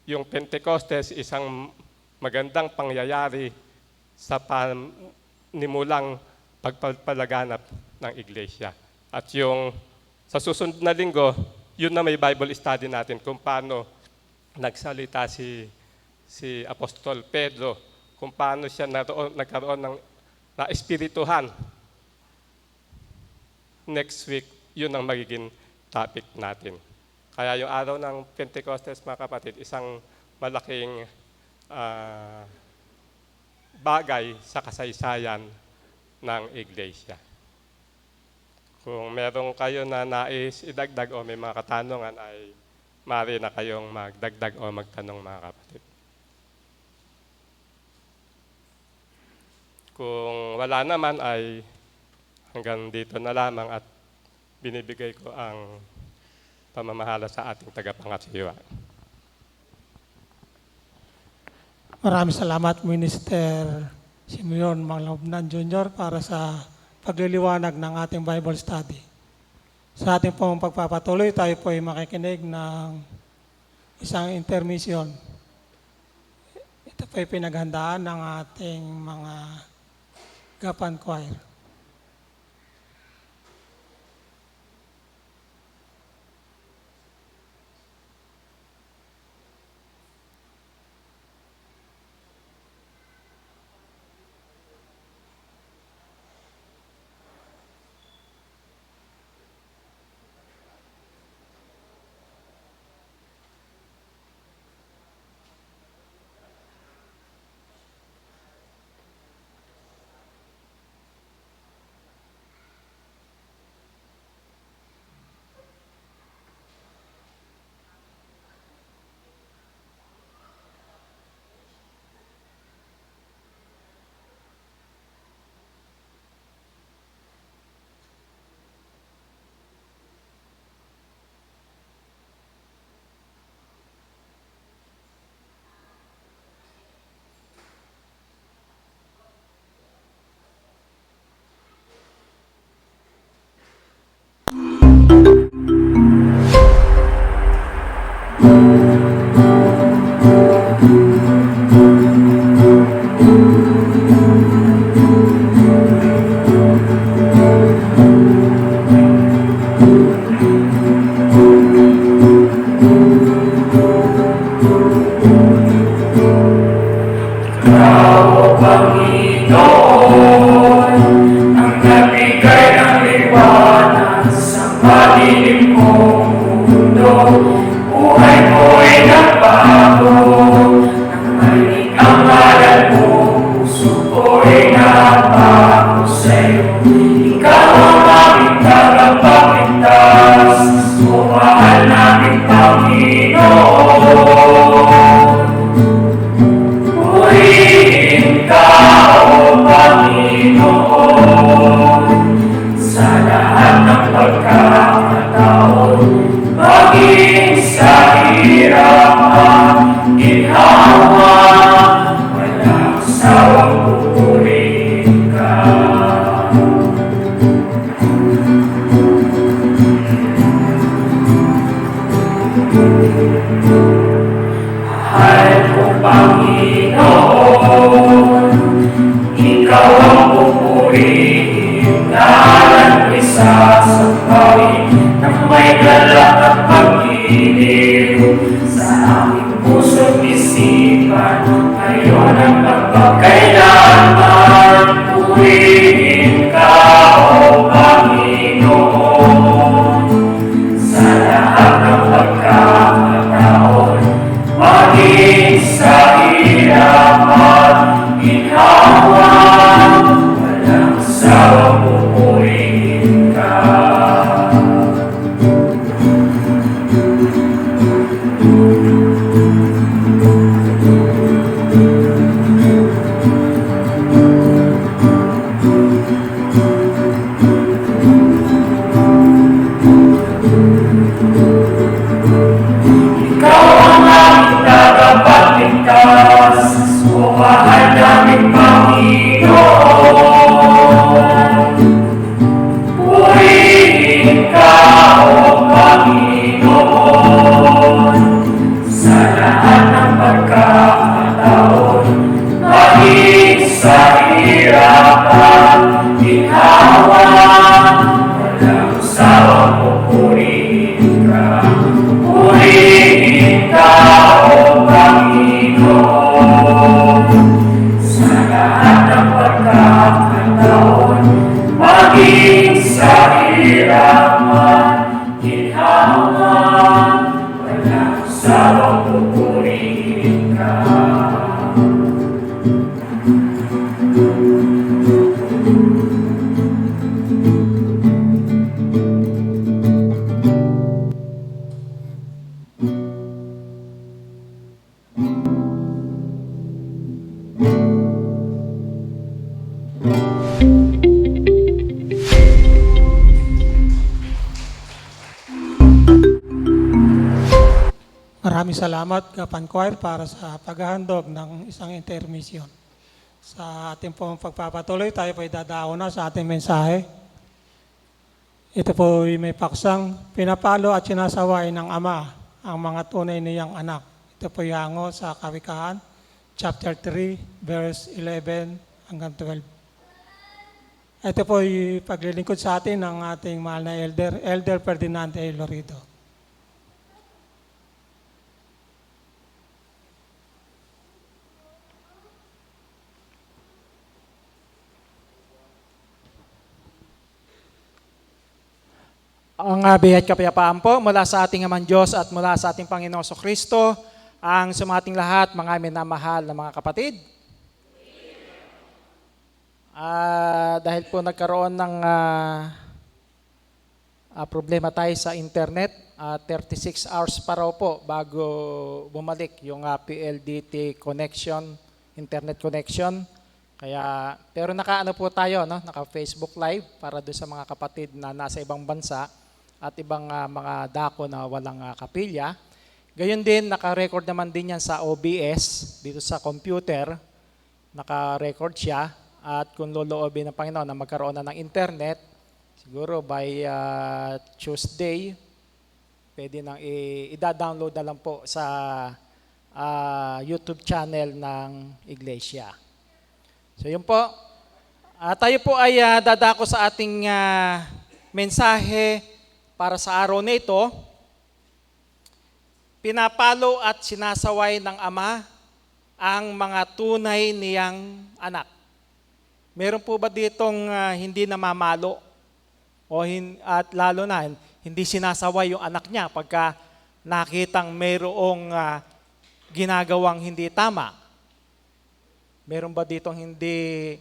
yung Pentecostes, isang magandang pangyayari sa panimulang pagpapalaganap ng iglesia. At yung sa susunod na linggo, yun na may Bible study natin kung paano nagsalita si Apostol Pedro, kung paano siya nagkaroon ng na-espirituhan. Next week, yun ang magiging topic natin. Kaya yung araw ng Pentecostes, mga kapatid, isang malaking bagay sa kasaysayan ng iglesia. Kung meron kayo na nais idagdag o may mga katanungan, ay maaari na kayong magdagdag o magtanong, mga kapatid. Kung wala naman, ay hanggang dito na lamang at binibigay ko ang pamamahala sa ating tagapangasiwa. Maraming salamat, Minister Simeon Manglobnan Jr. para sa pagliliwanag ng ating Bible study. Sa ating pong pagpapatuloy, tayo po ay makikinig ng isang intermission. Ito po ay pinaghandaan ng ating mga Gapan Choir. Maraming salamat, Kapan Choir, para sa paghahandog ng isang intermission. Sa ating pong pagpapatuloy, tayo po dadao na sa ating mensahe. Ito po may paksang pinapalo at sinasaway ng Ama ang mga tunay niyang anak. Ito po yango sa Kawikahan, chapter 3, verse 11 hanggang 12. Ito po yung paglilingkod sa atin ng ating mahal na Elder Ferdinand A. Lorido. Ang biyaya at kapayapaan po mula sa ating Amang Diyos at mula sa ating Panginoong Kristo ang sumating lahat, mga minamahal na mga kapatid. Dahil po nagkaroon ng problema tayo sa internet, 36 hours pa raw po bago bumalik yung PLDT connection, internet connection. Kaya, pero naka-ano po tayo, no? Naka-Facebook Live para doon sa mga kapatid na nasa ibang bansa at ibang mga dako na walang kapilya. Gayon din, naka-record naman din yan sa OBS, dito sa computer, naka-record siya. At kung loloobin ng Panginoon na magkaroon na ng internet, siguro by Tuesday, pwede nang i-download na lang po sa YouTube channel ng Iglesia. So yun po, tayo po ay dadako sa ating mensahe para sa araw na ito. Pinapalo at sinasaway ng Ama ang mga tunay niyang anak. Meron po ba ditong hindi namamalo at lalo na hindi sinasaway yung anak niya pagka nakitang mayroong ginagawang hindi tama? Meron ba ditong hindi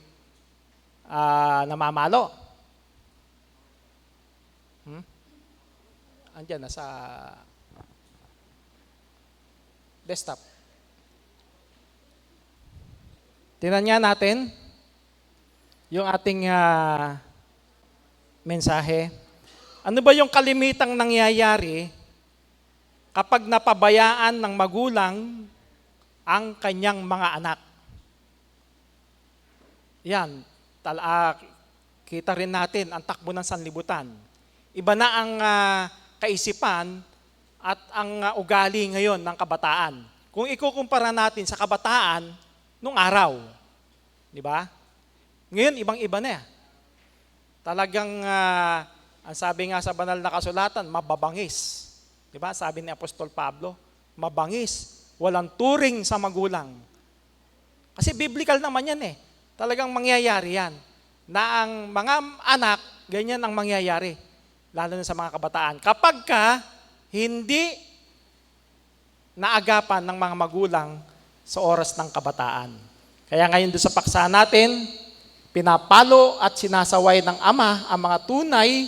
namamalo? Andiyan, nasa desktop. Tingnan nga natin yung ating mensahe. Ano ba yung kalimitang nangyayari kapag napabayaan ng magulang ang kanyang mga anak? Yan, kita rin natin ang takbo ng sanlibutan. Iba na ang kaisipan at ang ugali ngayon ng kabataan. Kung ikukumpara natin sa kabataan nung araw, di ba? Ngayon, ibang-iba na. Talagang, ang sabi nga sa banal na kasulatan, mababangis. Diba? Sabi ni Apostol Pablo, mabangis, walang turing sa magulang. Kasi biblical naman yan eh. Talagang mangyayari yan. Na ang mga anak, ganyan ang mangyayari. Lalo na sa mga kabataan. Kapag ka, hindi naagapan ng mga magulang sa oras ng kabataan. Kaya ngayon doon sa paksa natin, pinapalo at sinasaway ng ama ang mga tunay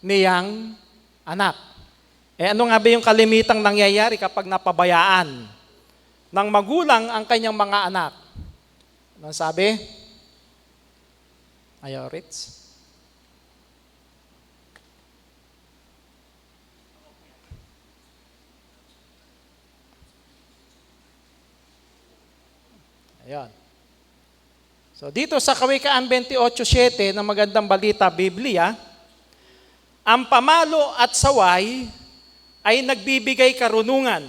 niyang anak. Ano nga ba yung kalimitang nangyayari kapag napabayaan ng magulang ang kanyang mga anak? Anong sabi? Ayaw, Ritz? Ayan. So dito sa Kawikaan 28:7 ng magandang balita Biblia, ang pamalo at saway ay nagbibigay karunungan,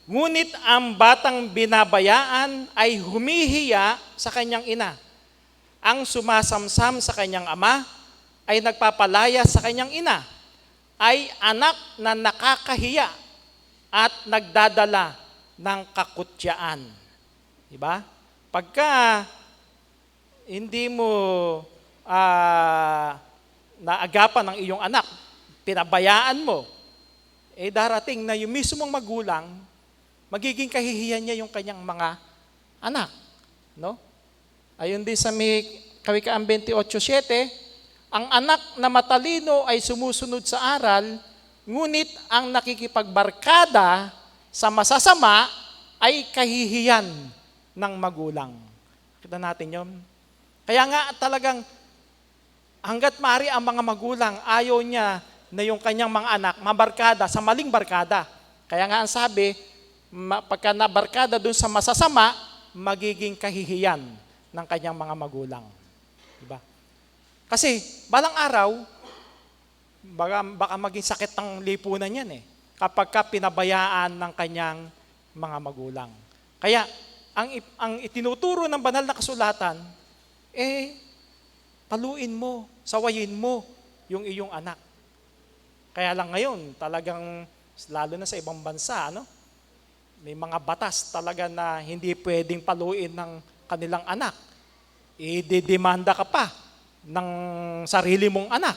ngunit ang batang binabayaan ay humihiya sa kanyang ina. Ang sumasamsam sa kanyang ama ay nagpapalaya sa kanyang ina, ay anak na nakakahiya at nagdadala ng kakutyaan. Diba? Pagka hindi mo naagapan ng iyong anak, pinabayaan mo, darating na yung mismong magulang, magiging kahihiyan niya yung kanyang mga anak. No? Ayun din sa Kawikaan 28:7, ang anak na matalino ay sumusunod sa aral, ngunit ang nakikipagbarkada sa masasama ay kahihiyan ng magulang. Kita natin yun. Kaya nga talagang hanggat maaari ang mga magulang, ayaw niya na yung kanyang mga anak mabarkada sa maling barkada. Kaya nga ang sabi, pagka nabarkada dun sa masasama, magiging kahihiyan ng kanyang mga magulang. Diba? Kasi balang araw, baka maging sakit ng lipunan yan eh, kapag ka pinabayaan ng kanyang mga magulang. Kaya ang itinuturo ng banal na kasulatan, paluin mo, sawayin mo yung iyong anak. Kaya lang ngayon, talagang lalo na sa ibang bansa, may mga batas talaga na hindi pwedeng paluin ng kanilang anak. Ididemanda ka pa ng sarili mong anak.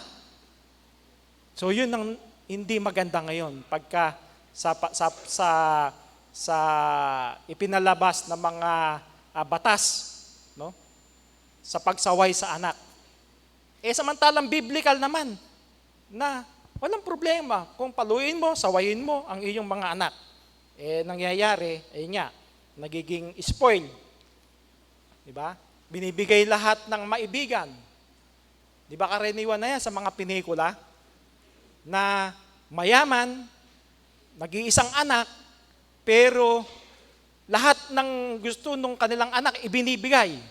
So yun ang hindi maganda ngayon pagka sa ipinalabas na mga batas, no? Sa pagsaway sa anak. Samantalang biblical naman na walang problema kung paluin mo, sawayin mo ang iyong mga anak. Nangyayari, nagiging spoil. Diba? Binibigay lahat ng maibigan. Diba karaniwan na yan sa mga pinikula na mayaman, nag-iisang anak, pero lahat ng gusto ng kanilang anak ibinibigay.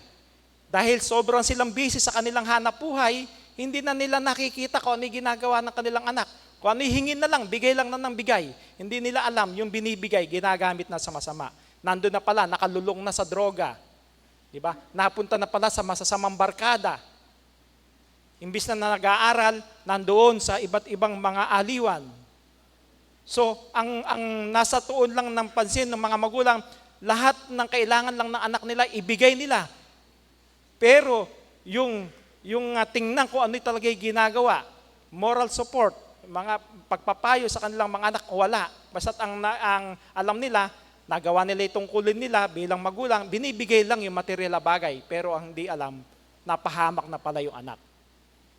Dahil sobrang silang busy sa kanilang hanap buhay, hindi na nila nakikita kung ano yung ginagawa ng kanilang anak. Kung ano hingin na lang, bigay lang na ng bigay. Hindi nila alam yung binibigay, ginagamit na sa masama. Nandun na pala, nakalulong na sa droga. Diba? Napunta na pala sa masasamang barkada. Imbis na nag-aaral, nandoon sa iba't ibang mga aliwan. So, ang nasa tuon lang ng pansin ng mga magulang, lahat ng kailangan lang ng anak nila, ibigay nila. Pero, yung tingnan kung ano talaga yung ginagawa, moral support, mga pagpapayo sa kanilang mga anak, wala. Basta't ang alam nila, nagawa nila itong kulin nila bilang magulang, binibigay lang yung material na bagay, pero ang hindi alam, napahamak na pala yung anak.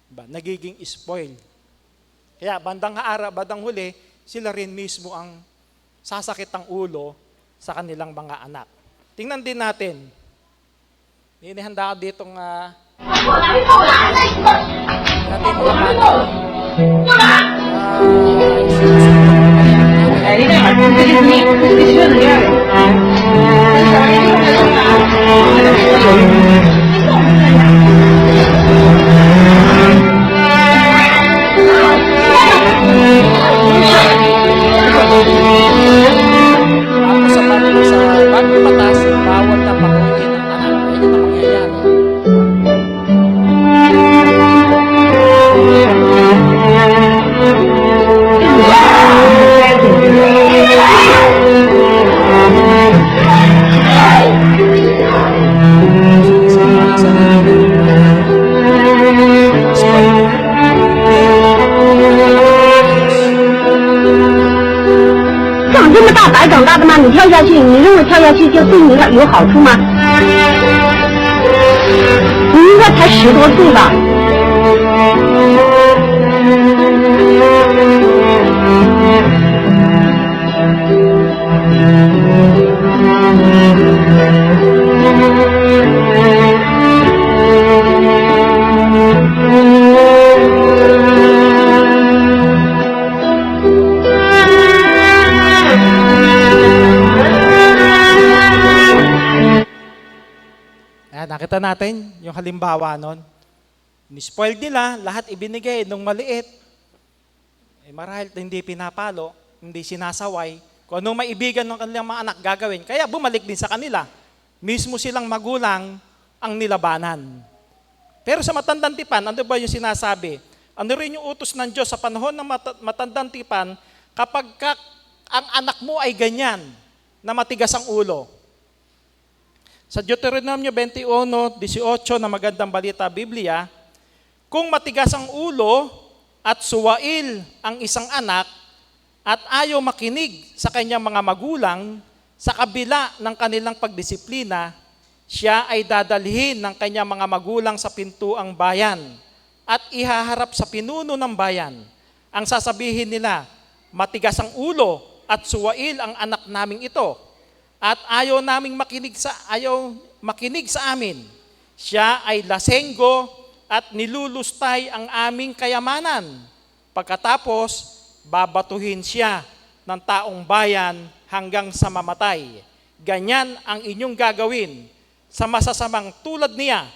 Diba? Nagiging spoil. Kaya bandang huli, sila rin mismo ang sasakit ng ulo sa kanilang mga anak. Tingnan din natin. Inihanda ko ditong natin mga sa bagong batas, bawal na pakuin ang anak. Ayun ang mangyayari. 下去，你认为跳下去就对你有好处吗？你应该才10多岁吧？Ayan, nakita natin yung halimbawa nun. Ni-spoil nila, lahat ibinigay nung maliit. Marahil hindi pinapalo, hindi sinasaway. Kung anong maibigan ng kanilang mga anak gagawin, kaya bumalik din sa kanila. Mismo silang magulang ang nilabanan. Pero sa matandang tipan, ano ba yung sinasabi? Ano rin yung utos ng Diyos sa panahon ng matandang tipan kapag ang anak mo ay ganyan, na matigas ang ulo? Sa Deuteronomio 21:18 na magandang balita Biblia, kung matigas ang ulo at suwail ang isang anak at ayaw makinig sa kanyang mga magulang sa kabila ng kanilang pagdisiplina, siya ay dadalhin ng kanyang mga magulang sa pintuang bayan at ihaharap sa pinuno ng bayan. Ang sasabihin nila, matigas ang ulo at suwail ang anak naming ito at ayaw makinig sa amin. Siya ay lasenggo at nilulustay ang aming kayamanan. Pagkatapos, babatuhin siya ng taong bayan hanggang sa mamatay. Ganyan ang inyong gagawin sa masasamang tulad niya.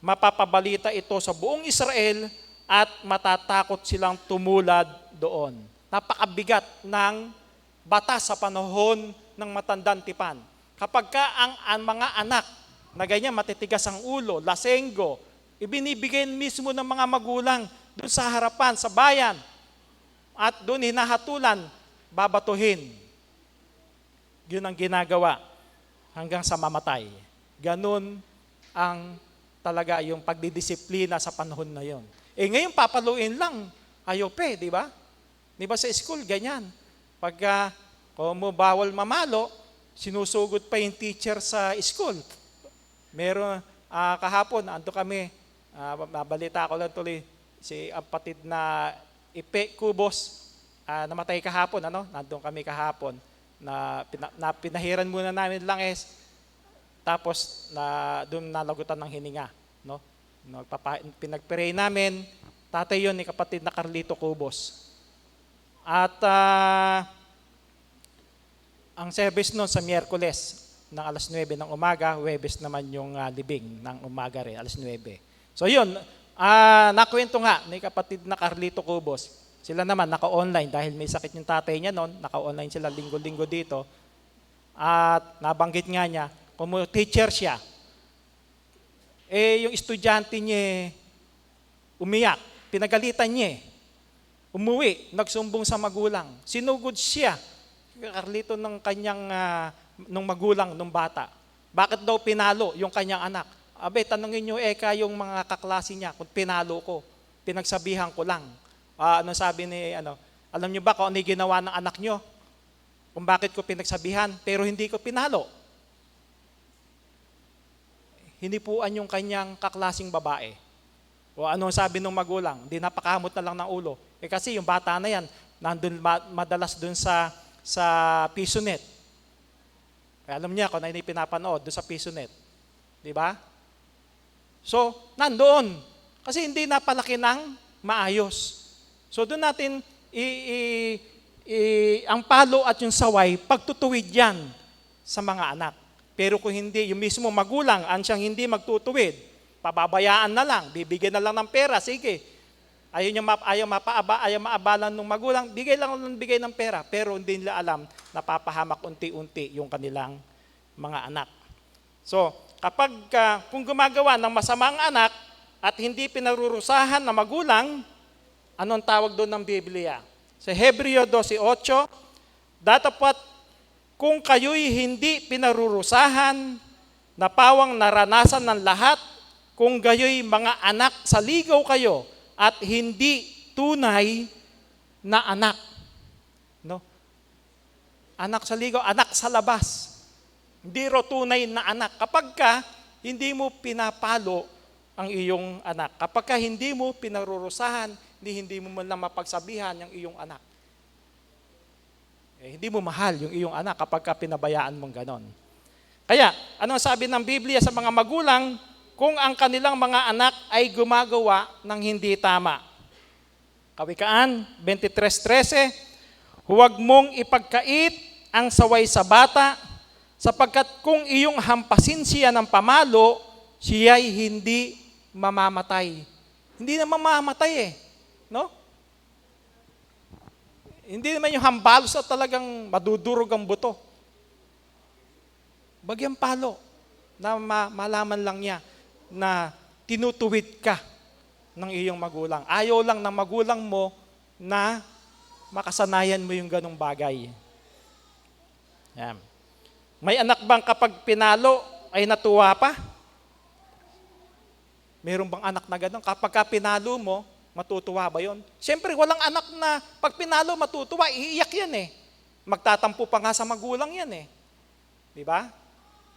Mapapabalita ito sa buong Israel at matatakot silang tumulad doon. Napakabigat ng batas sa panahon ng matandang tipan. Kapag ang mga anak na ganyan matitigas ang ulo, lasenggo, ibinibigay mismo ng mga magulang doon sa harapan, sa bayan, at doon hinahatulan, babatuhin. Yun ang ginagawa hanggang sa mamatay. Ganun ang talaga yung pagdidisiplina sa panahon na yon. Ngayon papaluin lang, ayaw di ba? Di ba sa school, ganyan. Pagka kung bawal mamalo, sinusugod pa yung teacher sa school. Meron, kahapon, ando kami, nabalita ko lang tuloy, si kapatid na Ipe Cubos, namatay kahapon, nandun kami kahapon, na pinahiran muna namin langis, tapos doon nalagutan ng hininga. No? Pinagpray namin, tatay yun ni kapatid na Carlito Cubos. At ang service noon sa Miyerkules ng alas 9 ng umaga, Huwebes naman yung libing ng umaga rin, alas 9. So yun, nakwento nga ni kapatid na Carlito Cubos. Sila naman naka-online dahil may sakit yung tatay niya noon, naka-online sila linggo-linggo dito. At nabanggit nga niya, kung teacher siya, yung estudyante niya umiyak, pinagalitan niya, umuwi, nagsumbong sa magulang, sinugod siya, Carlito ng kanyang nung magulang, nung bata. Bakit daw pinalo yung kanyang anak? Tanungin nyo yung mga kaklase niya kung pinalo ko. Pinagsabihan ko lang. Ano sabi ni, alam nyo ba kung ano ginawa ng anak nyo? Kung bakit ko pinagsabihan, pero hindi ko pinalo. Hinipuan yung kanyang kaklasing babae. O ano sabi ng magulang? Di napakamot na lang ng ulo. Kasi yung bata na yan, nandun madalas dun sa PisoNet. Alam niya kung ano yung pinapanood doon sa PisoNet. Di ba? So, nandoon. Kasi hindi napalaki ng maayos. So, doon natin ang palo at yung saway, pagtutuwid yan sa mga anak. Pero kung hindi, yung mismo magulang, ang siyang hindi magtutuwid, pababayaan na lang, bibigyan na lang ng pera, sige. Ayaw maabalan ng magulang, bigay ng pera, pero hindi nila alam, napapahamak unti-unti yung kanilang mga anak. So, kung gumagawa ng masamang anak at hindi pinarurusahan na magulang, anong tawag doon ng Biblia? Sa Hebreo 12:8, datapat kung kayo'y hindi pinarurusahan, na pawang naranasan ng lahat, kung gayo'y mga anak sa ligaw kayo, at hindi tunay na anak. No? Anak sa ligaw, anak sa labas. Hindi ro tunay na anak. Kapag ka hindi mo pinapalo ang iyong anak, kapag ka hindi mo pinarurusahan, hindi mo man lang mapagsabihan yung iyong anak, hindi mo mahal yung iyong anak kapag ka pinabayaan mong ganon. Kaya, ano sabi ng Biblia sa mga magulang kung ang kanilang mga anak ay gumagawa ng hindi tama? Kawikaan 23:13, huwag mong ipagkait ang saway sa bata, sapagkat kung iyong hampasin siya ng pamalo, siya'y hindi mamamatay. Hindi na mamamatay no? Hindi naman yung hambalos na talagang madudurog ang buto. Bagyang palo na malaman lang niya na tinutuwid ka ng iyong magulang. Ayaw lang ng magulang mo na makasanayan mo yung ganong bagay. Yan. May anak bang kapag pinalo ay natuwa pa? Meron bang anak na ganon? Kapag ka pinalo mo, matutuwa ba yun? Siyempre, walang anak na pag pinalo matutuwa, iiyak yan Magtatampo pa nga sa magulang yan Di ba?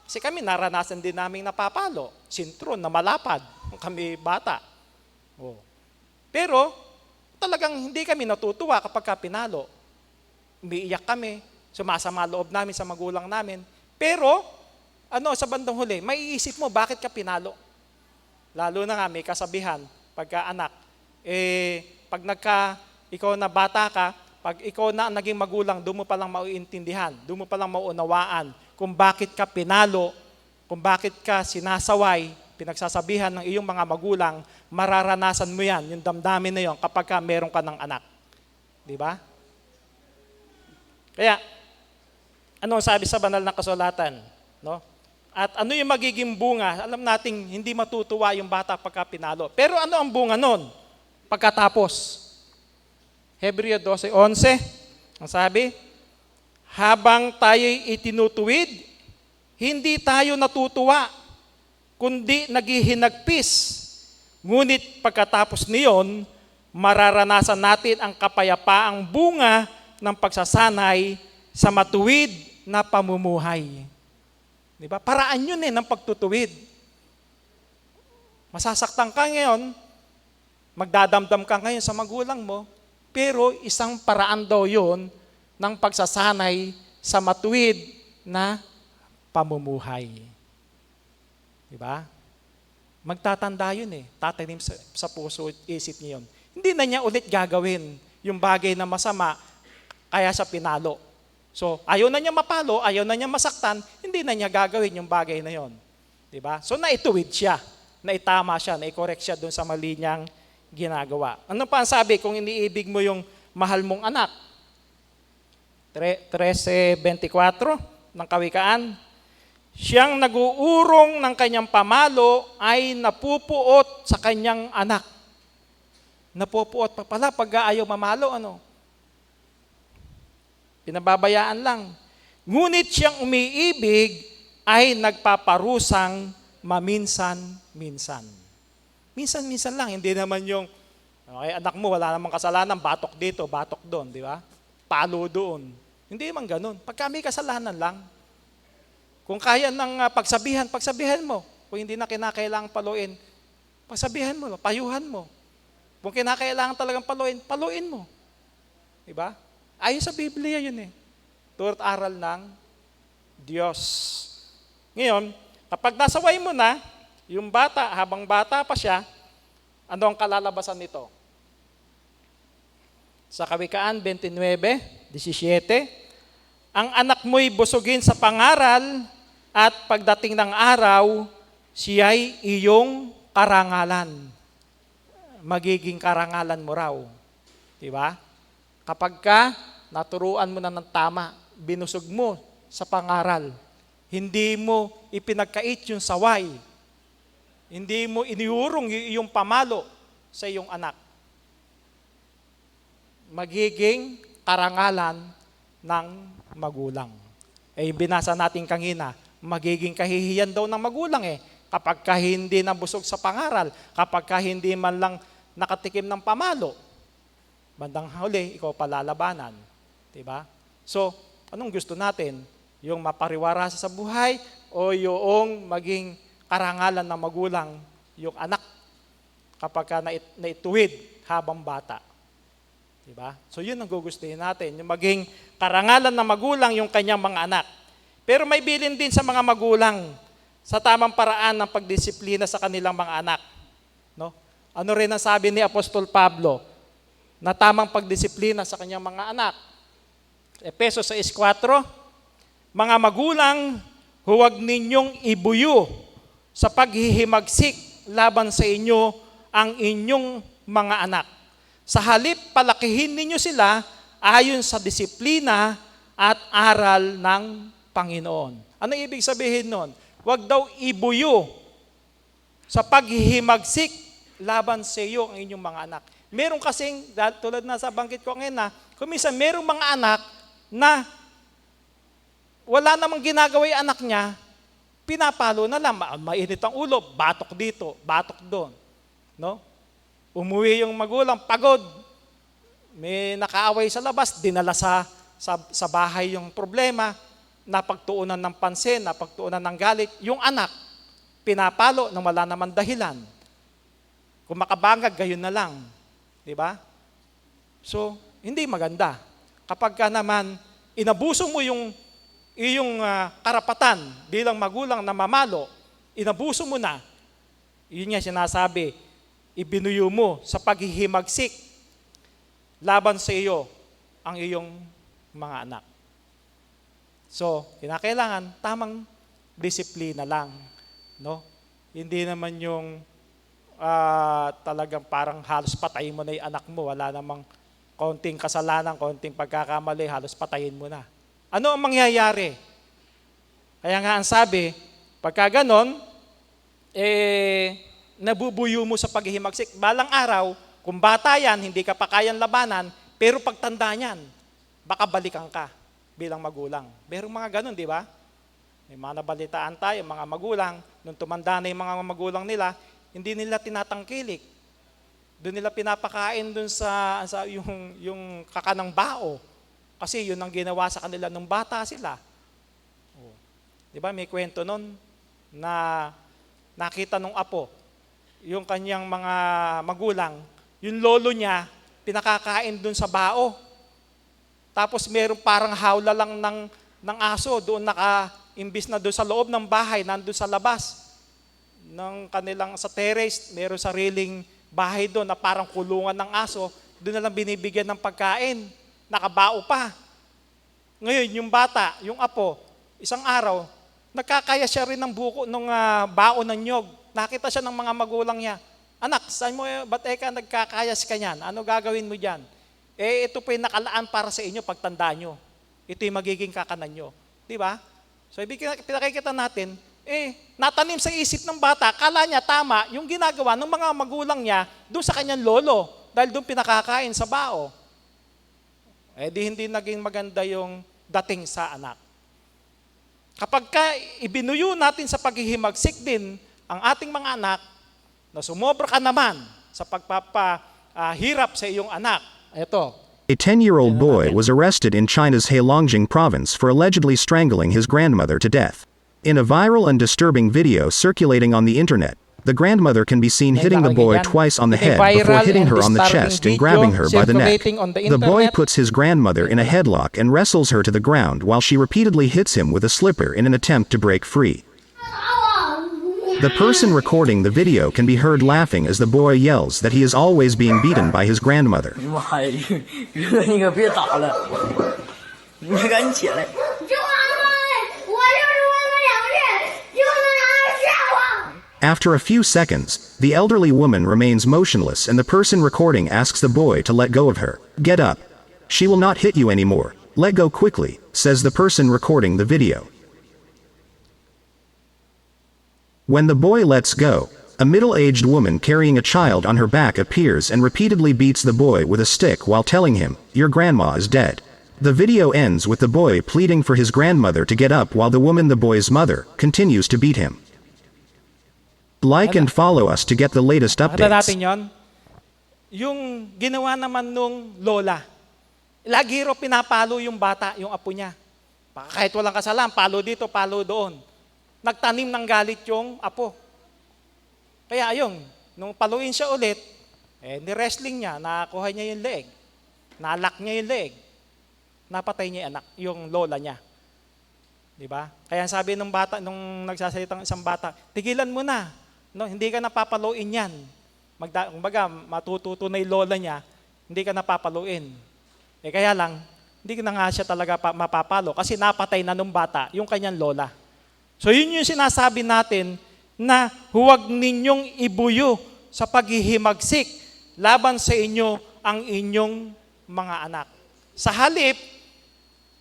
Kasi kami, naranasan din naming napapalo. Sintron na malapad. Kami bata. Pero, talagang hindi kami natutuwa kapag ka pinalo. Umiiyak kami. Sumasama loob namin sa magulang namin. Pero, sa bandang huli, maiisip mo, bakit ka pinalo? Lalo na nga, may kasabihan, pagka anak, pag ikaw na bata ka, pag ikaw na naging magulang, doon mo palang mauintindihan, doon mo palang mauunawaan kung bakit ka pinalo, kung bakit ka sinasaway, pinagsasabihan ng iyong mga magulang, mararanasan mo yan, yung damdamin na yon kapag ka meron ka ng anak. Di ba? Kaya, ano sabi sa banal na kasulatan? No? At ano yung magiging bunga? Alam nating hindi matutuwa yung bata pagka pinalo. Pero ano ang bunga nun? Pagkatapos, Hebreo 12:11, ang sabi, habang tayo'y itinutuwid, hindi tayo natutuwa, kundi naghihinagpis. Ngunit pagkatapos niyon, mararanasan natin ang kapayapaang bunga ng pagsasanay sa matuwid na pamumuhay. Di ba? Paraan yun ng pagtutuwid. Masasaktan ka ngayon, magdadamdam ka ngayon sa magulang mo, pero isang paraan daw yun ng pagsasanay sa matuwid na pamumuhay. Di ba? Magtatanda yun tatanim sa puso at isip niya yun. Hindi na niya ulit gagawin yung bagay na masama kaya sa pinalo. So, ayaw na niya mapalo, ayaw na niya masaktan, hindi na niya gagawin yung bagay na yon. Di ba? So, naituwid siya, naitama siya, naikorek siya doon sa mali niyang ginagawa. Ano pa ang sabi kung iniibig mo yung mahal mong anak? 13:24 ng Kawikaan, siyang nag-uurong ng kanyang pamalo ay napupuot sa kanyang anak. Napupuot pa pala pag ayaw mamalo, pinababayaan lang. Ngunit siyang umiibig ay nagpaparusang maminsan-minsan. Minsan-minsan lang, hindi naman yung anak mo wala namang kasalanan, batok dito, batok doon, di ba? Palo doon. Hindi naman ganun. Pagka may kasalanan lang, kung kaya ng pagsabihan mo. Kung hindi na kinakailangang paluin, pagsabihan mo, payuhan mo. Kung kinakailangan talagang paluin mo. Di ba? Ayon sa Biblia yun Tura't aral ng Diyos. Ngayon, kapag nasaway mo na, yung bata, habang bata pa siya, ano ang kalalabasan nito? Sa Kawikaan 29:17, ang anak mo'y busugin sa pangaral at pagdating ng araw, siya'y iyong karangalan. Magiging karangalan mo raw. Diba? Kapag ka naturuan mo na ng tama, binusog mo sa pangaral, hindi mo ipinagkait yung saway, hindi mo iniurong yung pamalo sa iyong anak, magiging karangalan ng magulang. Binasa natin kanina, magiging kahihiyan daw ng magulang kapag ka hindi nabusog sa pangaral, kapag ka hindi man lang nakatikim ng pamalo, bandang huli, ikaw palalabanan. Diba? So, Anong gusto natin? Yung mapariwara sa buhay o yung maging karangalan ng magulang yung anak kapag ka naituwid habang bata? Diba? So yun ang gugustuhin natin, yung maging karangalan ng magulang yung kanyang mga anak. Pero may bilin din sa mga magulang sa tamang paraan ng pagdisiplina sa kanilang mga anak. No? Ano rin ang sabi ni Apostol Pablo na tamang pagdisiplina sa kanyang mga anak? Efesos 6:4, mga magulang, huwag ninyong ibuyo sa paghihimagsik laban sa inyo ang inyong mga anak. Sa halip, palakihin ninyo sila ayon sa disiplina at aral ng Panginoon. Ano ibig sabihin nun? Huwag daw ibuyo sa paghihimagsik laban sa iyo ang inyong mga anak. Meron kasing, tulad na sa banggit ko ngayon kung minsan merong mga anak na wala namang ginagawa yung anak niya, pinapalo na lang, mainit ang ulo, batok dito, batok doon. No? Umuwi yung magulang, pagod, may nakaaway sa labas, dinala sa bahay yung problema, napagtuunan ng pansin, napagtuunan ng galit. Yung anak, pinapalo nang wala naman dahilan. Kung makabangag, gayon na lang. Diba? So, hindi maganda. Kapag ka naman, inabuso mo yung iyong karapatan bilang magulang na mamalo, inabuso mo na, yun nga sinasabi, ibinuyo mo sa paghihimagsik laban sa iyo ang iyong mga anak. So, kinakailangan tamang disiplina lang. No? Hindi naman yung talagang parang halos patayin mo na yung anak mo, wala namang konting kasalanan, konting pagkakamali, halos patayin mo na. Ano ang mangyayari? Kaya nga ang sabi, pagka ganon, nabubuyo mo sa paghihimagsik. Balang araw, kung bata yan, hindi ka pa kayang labanan, pero pagtanda niyan, baka balikan ka bilang magulang. Merong mga ganon, di ba? May mga nabalitaan tayo, mga magulang, nung tumanda na yung mga magulang nila, hindi nila tinatangkilik. Doon nila pinapakain doon sa yung kakanang bao. Kasi yun ang ginawa sa kanila nung bata sila. Oh. Di ba, may kwento nun na nakita nung apo, yung kanyang mga magulang, yung lolo niya, pinakakain dun sa bao. Tapos meron parang hawla lang ng aso, doon imbis na doon sa loob ng bahay, nandun sa labas ng kanilang sa terrace, meron sariling bahay doon na parang kulungan ng aso, doon na lang binibigyan ng pagkain. Nakabao pa. Ngayon, yung bata, yung apo, isang araw, nagkakaya siya rin ng buko ng bao ng nyog. Nakita siya ng mga magulang niya. Anak, saan mo, ba't nagkakayas ka niyan? Ano gagawin mo dyan? Ito po yung nakalaan para sa inyo pagtanda nyo. Ito yung magiging kakanan nyo. Di ba? So, pinakikita natin, natanim sa isip ng bata, kala niya tama yung ginagawa ng mga magulang niya doon sa kanyang lolo dahil doon pinakakain sa bao. Di hindi naging maganda yung dating sa anak. Kapag ibinuyo natin sa paghihimagsik din ang ating mga anak, na sumobra ka naman sa pagpapahirap sa iyong anak. Ito. A 10-year-old boy was arrested in China's Heilongjiang province for allegedly strangling his grandmother to death. In a viral and disturbing video circulating on the internet, the grandmother can be seen hitting the boy twice on the head before hitting her on the chest and grabbing her by the neck. The boy puts his grandmother in a headlock and wrestles her to the ground while she repeatedly hits him with a slipper in an attempt to break free. The person recording the video can be heard laughing as the boy yells that he is always being beaten by his grandmother. After a few seconds, the elderly woman remains motionless and the person recording asks the boy to let go of her. Get up. She will not hit you anymore. Let go quickly, says the person recording the video. When the boy lets go, a middle-aged woman carrying a child on her back appears and repeatedly beats the boy with a stick while telling him, "Your grandma is dead." The video ends with the boy pleading for his grandmother to get up while the woman, the boy's mother, continues to beat him. Like and follow us to get the latest Nakita updates. natin yon. Yung ginawa naman nung lola, lagi ro pinapalo yung bata, yung apo niya. Kahit walang kasalanan, palo dito, palo doon. Nagtanim ng galit yung apo. Kaya ayun, nung paluin siya ulit, ni-wrestling niya, nakakuha niya yung leeg. Nalak niya yung leeg. Napatay niya yung anak, yung lola niya. Di ba? Kaya sabi ng bata, nung nagsasalitang isang bata, tigilan mo na. No, hindi ka napapaluin yan. Kumbaga, matututo na yung lola niya, hindi ka napapaluin. Kaya lang, hindi na nga siya talaga mapapalo kasi napatay na nung bata yung kanyang lola. So yun yung sinasabi natin na huwag ninyong ibuyo sa paghihimagsik laban sa inyo ang inyong mga anak. Sa halip,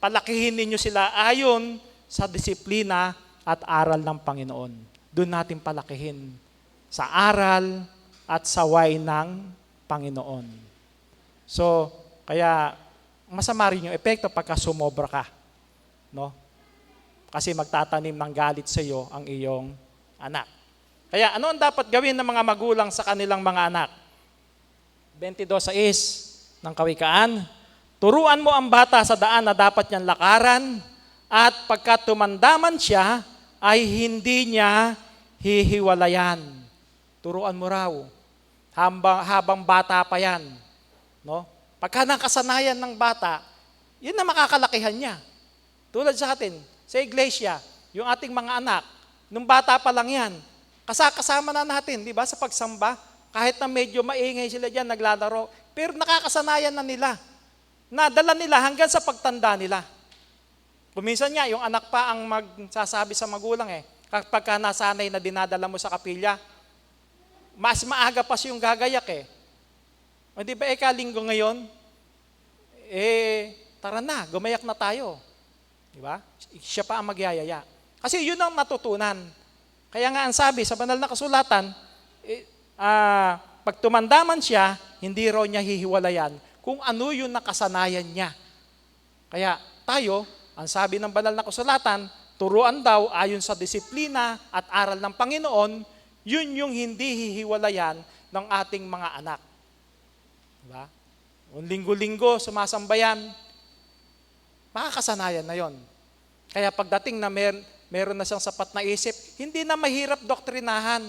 palakihin ninyo sila ayon sa disiplina at aral ng Panginoon. Doon natin palakihin sa aral at sa way ng Panginoon. So, kaya masama rin yung epekto pagka sumobra ka. No? Kasi magtatanim ng galit sa iyo ang iyong anak. Kaya ano ang dapat gawin ng mga magulang sa kanilang mga anak? 22:6 ng Kawikaan, turuan mo ang bata sa daan na dapat niyang lakaran at pagka tumandaman siya ay hindi niya hihiwalayan. Turuan mo raw habang bata pa yan. No? Pagka nakasanayan ng bata, yun na makakalakihan niya. Tulad sa atin, sa iglesia, yung ating mga anak, nung bata pa lang yan, kasama na natin, di ba, sa pagsamba, kahit na medyo maingay sila dyan, naglalaro, pero nakakasanayan na nila. Nadala nila hanggang sa pagtanda nila. Kuminsan nga, yung anak pa ang magsasabi sa magulang kapag nasanay na dinadala mo sa kapilya, mas maaga pa siyang gagayak O di ba linggo ngayon? Tara na, gumayak na tayo. Di ba? Siya pa ang magyayaya. Kasi yun ang matutunan. Kaya nga ang sabi sa banal na kasulatan, pag tumandaman siya, hindi raw niya hihiwalayan kung ano yung nakasanayan niya. Kaya tayo, ang sabi ng banal na kasulatan, turuan daw ayon sa disiplina at aral ng Panginoon, yun yung hindi hihiwalayan ng ating mga anak. Diba? Kung linggo-linggo sumasambayan, makakasanayan na yon. Kaya pagdating na meron na siyang sapat na isip, hindi na mahirap doktrinahan.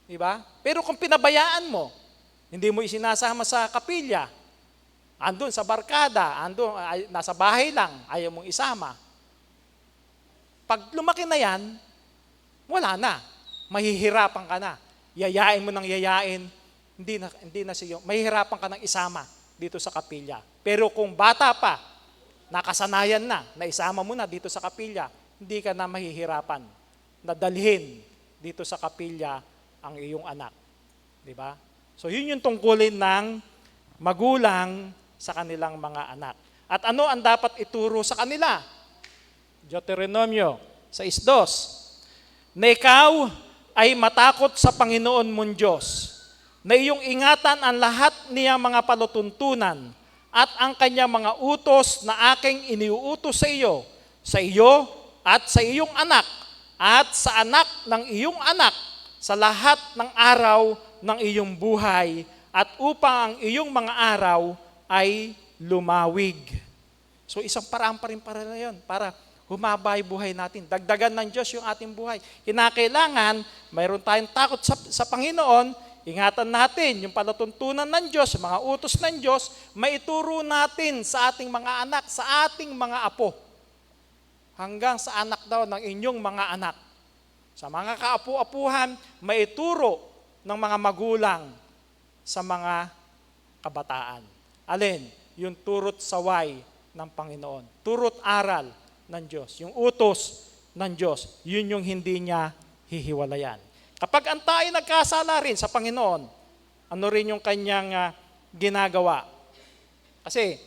Diba? Pero kung pinabayaan mo, hindi mo isinasama sa kapilya, andun sa barkada, nasa bahay lang, ayaw mong isama. Pag lumaki na yan, wala na. Mahihirapan ka na. Yayain mo ng yayain, hindi na siya, mahihirapan ka ng isama dito sa kapilya. Pero kung bata pa, nakasanayan na isama mo na dito sa kapilya, hindi ka na mahihirapan na dalhin dito sa kapilya ang iyong anak. Di ba? So yun yung tungkulin ng magulang sa kanilang mga anak. At ano ang dapat ituro sa kanila? Deuteronomio 6:2, na ikaw ay matakot sa Panginoon mong Diyos, na iyong ingatan ang lahat niyang mga palutuntunan at ang kanyang mga utos na aking iniuutos sa iyo at sa iyong anak at sa anak ng iyong anak sa lahat ng araw ng iyong buhay at upang ang iyong mga araw ay lumawig. So isang paraan pa rin para na yun, para humaba yung buhay natin. Dagdagan ng Diyos yung ating buhay. Kinakailangan, mayroon tayong takot sa Panginoon, ingatan natin yung palatuntunan ng Diyos, mga utos ng Diyos, maituro natin sa ating mga anak, sa ating mga apo. Hanggang sa anak daw ng inyong mga anak. Sa mga kaapu-apuhan, maituro ng mga magulang sa mga kabataan. Alin? Yung turot saway ng Panginoon. Turot aral ng Diyos. Yung utos ng Diyos, yun yung hindi niya hihiwalayan. Kapag ang tayo nagkasala rin sa Panginoon, ano rin yung kanyang ginagawa? Kasi,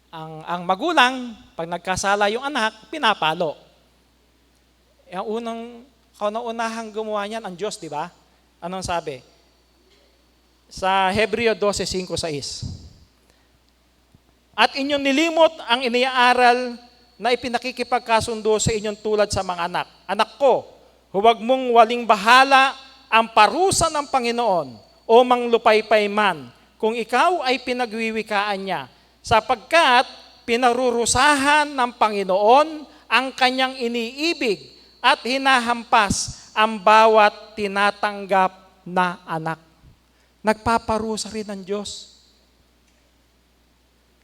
ang magulang, pag nagkasala yung anak, pinapalo. Ang kauna-unahang gumawa niyan, ang Diyos, di ba? Anong sabi? Sa Hebreo 12:5-6. At inyong nilimot ang iniaaral na ipinakikipagkasundo sa inyong tulad sa mga anak. Anak ko, huwag mong waling bahala ang parusa ng Panginoon o manglupaypay man kung ikaw ay pinagwiwikaan niya, sapagkat pinarurusahan ng Panginoon ang kanyang iniibig at hinahampas ang bawat tinatanggap na anak. Nagpaparusa rin ng Diyos.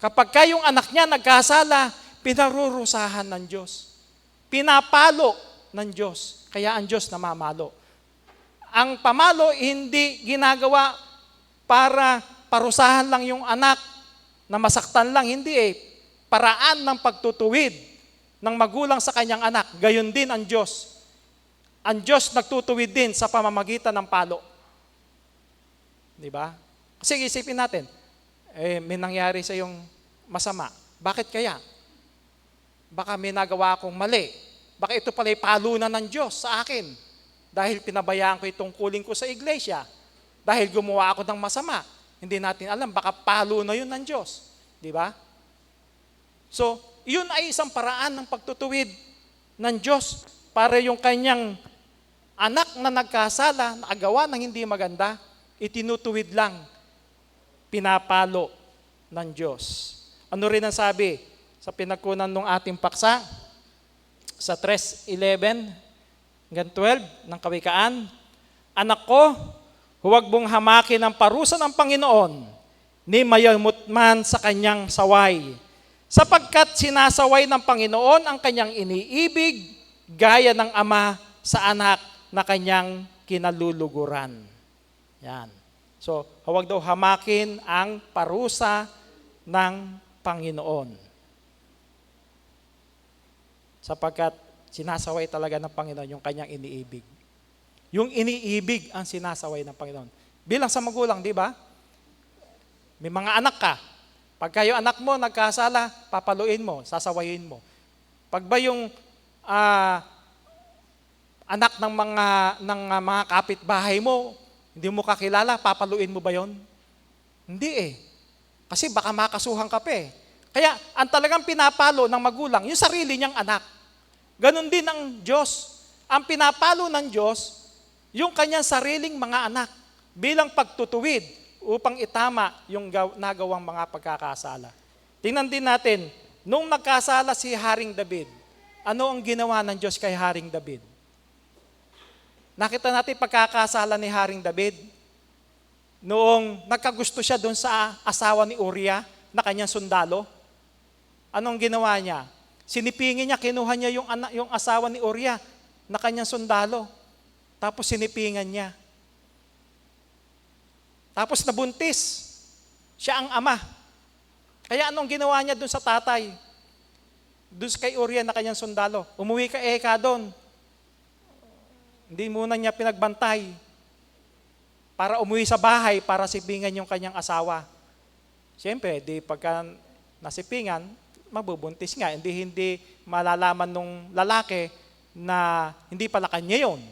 Kapag kayong anak niya nagkasala, pinarurusahan ng Diyos. Pinapalo ng Diyos. Kaya ang Diyos namamalo. Ang pamalo hindi ginagawa para parusahan lang yung anak na masaktan lang. Hindi paraan ng pagtutuwid ng magulang sa kanyang anak. Gayon din ang Diyos. Ang Diyos nagtutuwid din sa pamamagitan ng palo. Di ba? Kasi isipin natin, may nangyari sa yung masama. Bakit kaya? Baka may nagawa akong mali. Baka ito pala'y palunan ng Diyos sa akin. Dahil pinabayaan ko itong kuling ko sa iglesia. Dahil gumawa ako ng masama. Hindi natin alam, baka palo na yun ng Diyos. Di ba? So, yun ay isang paraan ng pagtutuwid ng Diyos para yung kanyang anak na nagkasala, nakagawa ng hindi maganda, itinutuwid lang, pinapalo ng Diyos. Ano rin ang sabi sa pinagkunan ng ating paksa? Sa 3:11 hanggang 12 ng Kawikaan, Anak ko, huwag mong hamakin ang parusa ng Panginoon, ni mayamot man sa kanyang saway. Sapagkat sinasaway ng Panginoon ang kanyang iniibig, gaya ng ama sa anak na kanyang kinaluluguran. Yan. So, huwag daw hamakin ang parusa ng Panginoon. Sapagkat sinasaway talaga ng Panginoon yung kanyang iniibig. Yung iniibig ang sinasaway ng Panginoon. Bilang sa magulang, di ba? May mga anak ka. Pag kayo anak mo nagkasala, papaluin mo, sasawayin mo. Pag ba yung anak ng mga kapitbahay mo, hindi mo kakilala, papaluin mo ba yon? Hindi Kasi baka makasuhan ka pa Kaya ang talagang pinapalo ng magulang, yung sarili niyang anak. Ganon din ang Diyos. Ang pinapalo ng Diyos, yung kanyang sariling mga anak bilang pagtutuwid upang itama yung nagawang mga pagkakasala. Tingnan din natin, nung nagkasala si Haring David, ano ang ginawa ng Diyos kay Haring David? Nakita natin pagkakasala ni Haring David noong nagkagusto siya doon sa asawa ni Uriah na kanyang sundalo. Anong ginawa niya? Sinipingin niya, kinuha niya yung asawa ni Uriah na kanyang sundalo. Tapos sinipingan niya. Tapos nabuntis. Siya ang ama. Kaya anong ginawa niya doon sa tatay? Doon kay Uriah na kanyang sundalo. Umuwi ka doon. Hindi muna niya pinagbantay para umuwi sa bahay para sipingan yung kanyang asawa. Siyempre, pagka nasipingan, mabubuntis nga. Hindi malalaman nung lalaki na hindi pala kanya yun.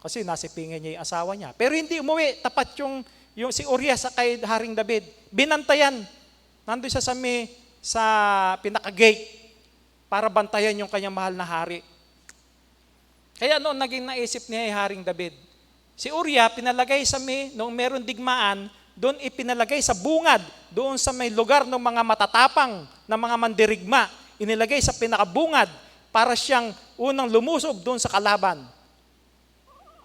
Kasi nasipingan niya yung asawa niya. Pero hindi umuwi. Tapat yung si Uriah sa kay Haring David. Binantayan. Nandun siya sa pinaka-gate para bantayan yung kanyang mahal na hari. Kaya noon naging naisip niya Haring David. Si Uriah pinalagay noong meron digmaan, doon ipinalagay sa bungad, doon sa may lugar ng mga matatapang na mga mandirigma. Inilagay sa pinakabungad para siyang unang lumusog doon sa kalaban.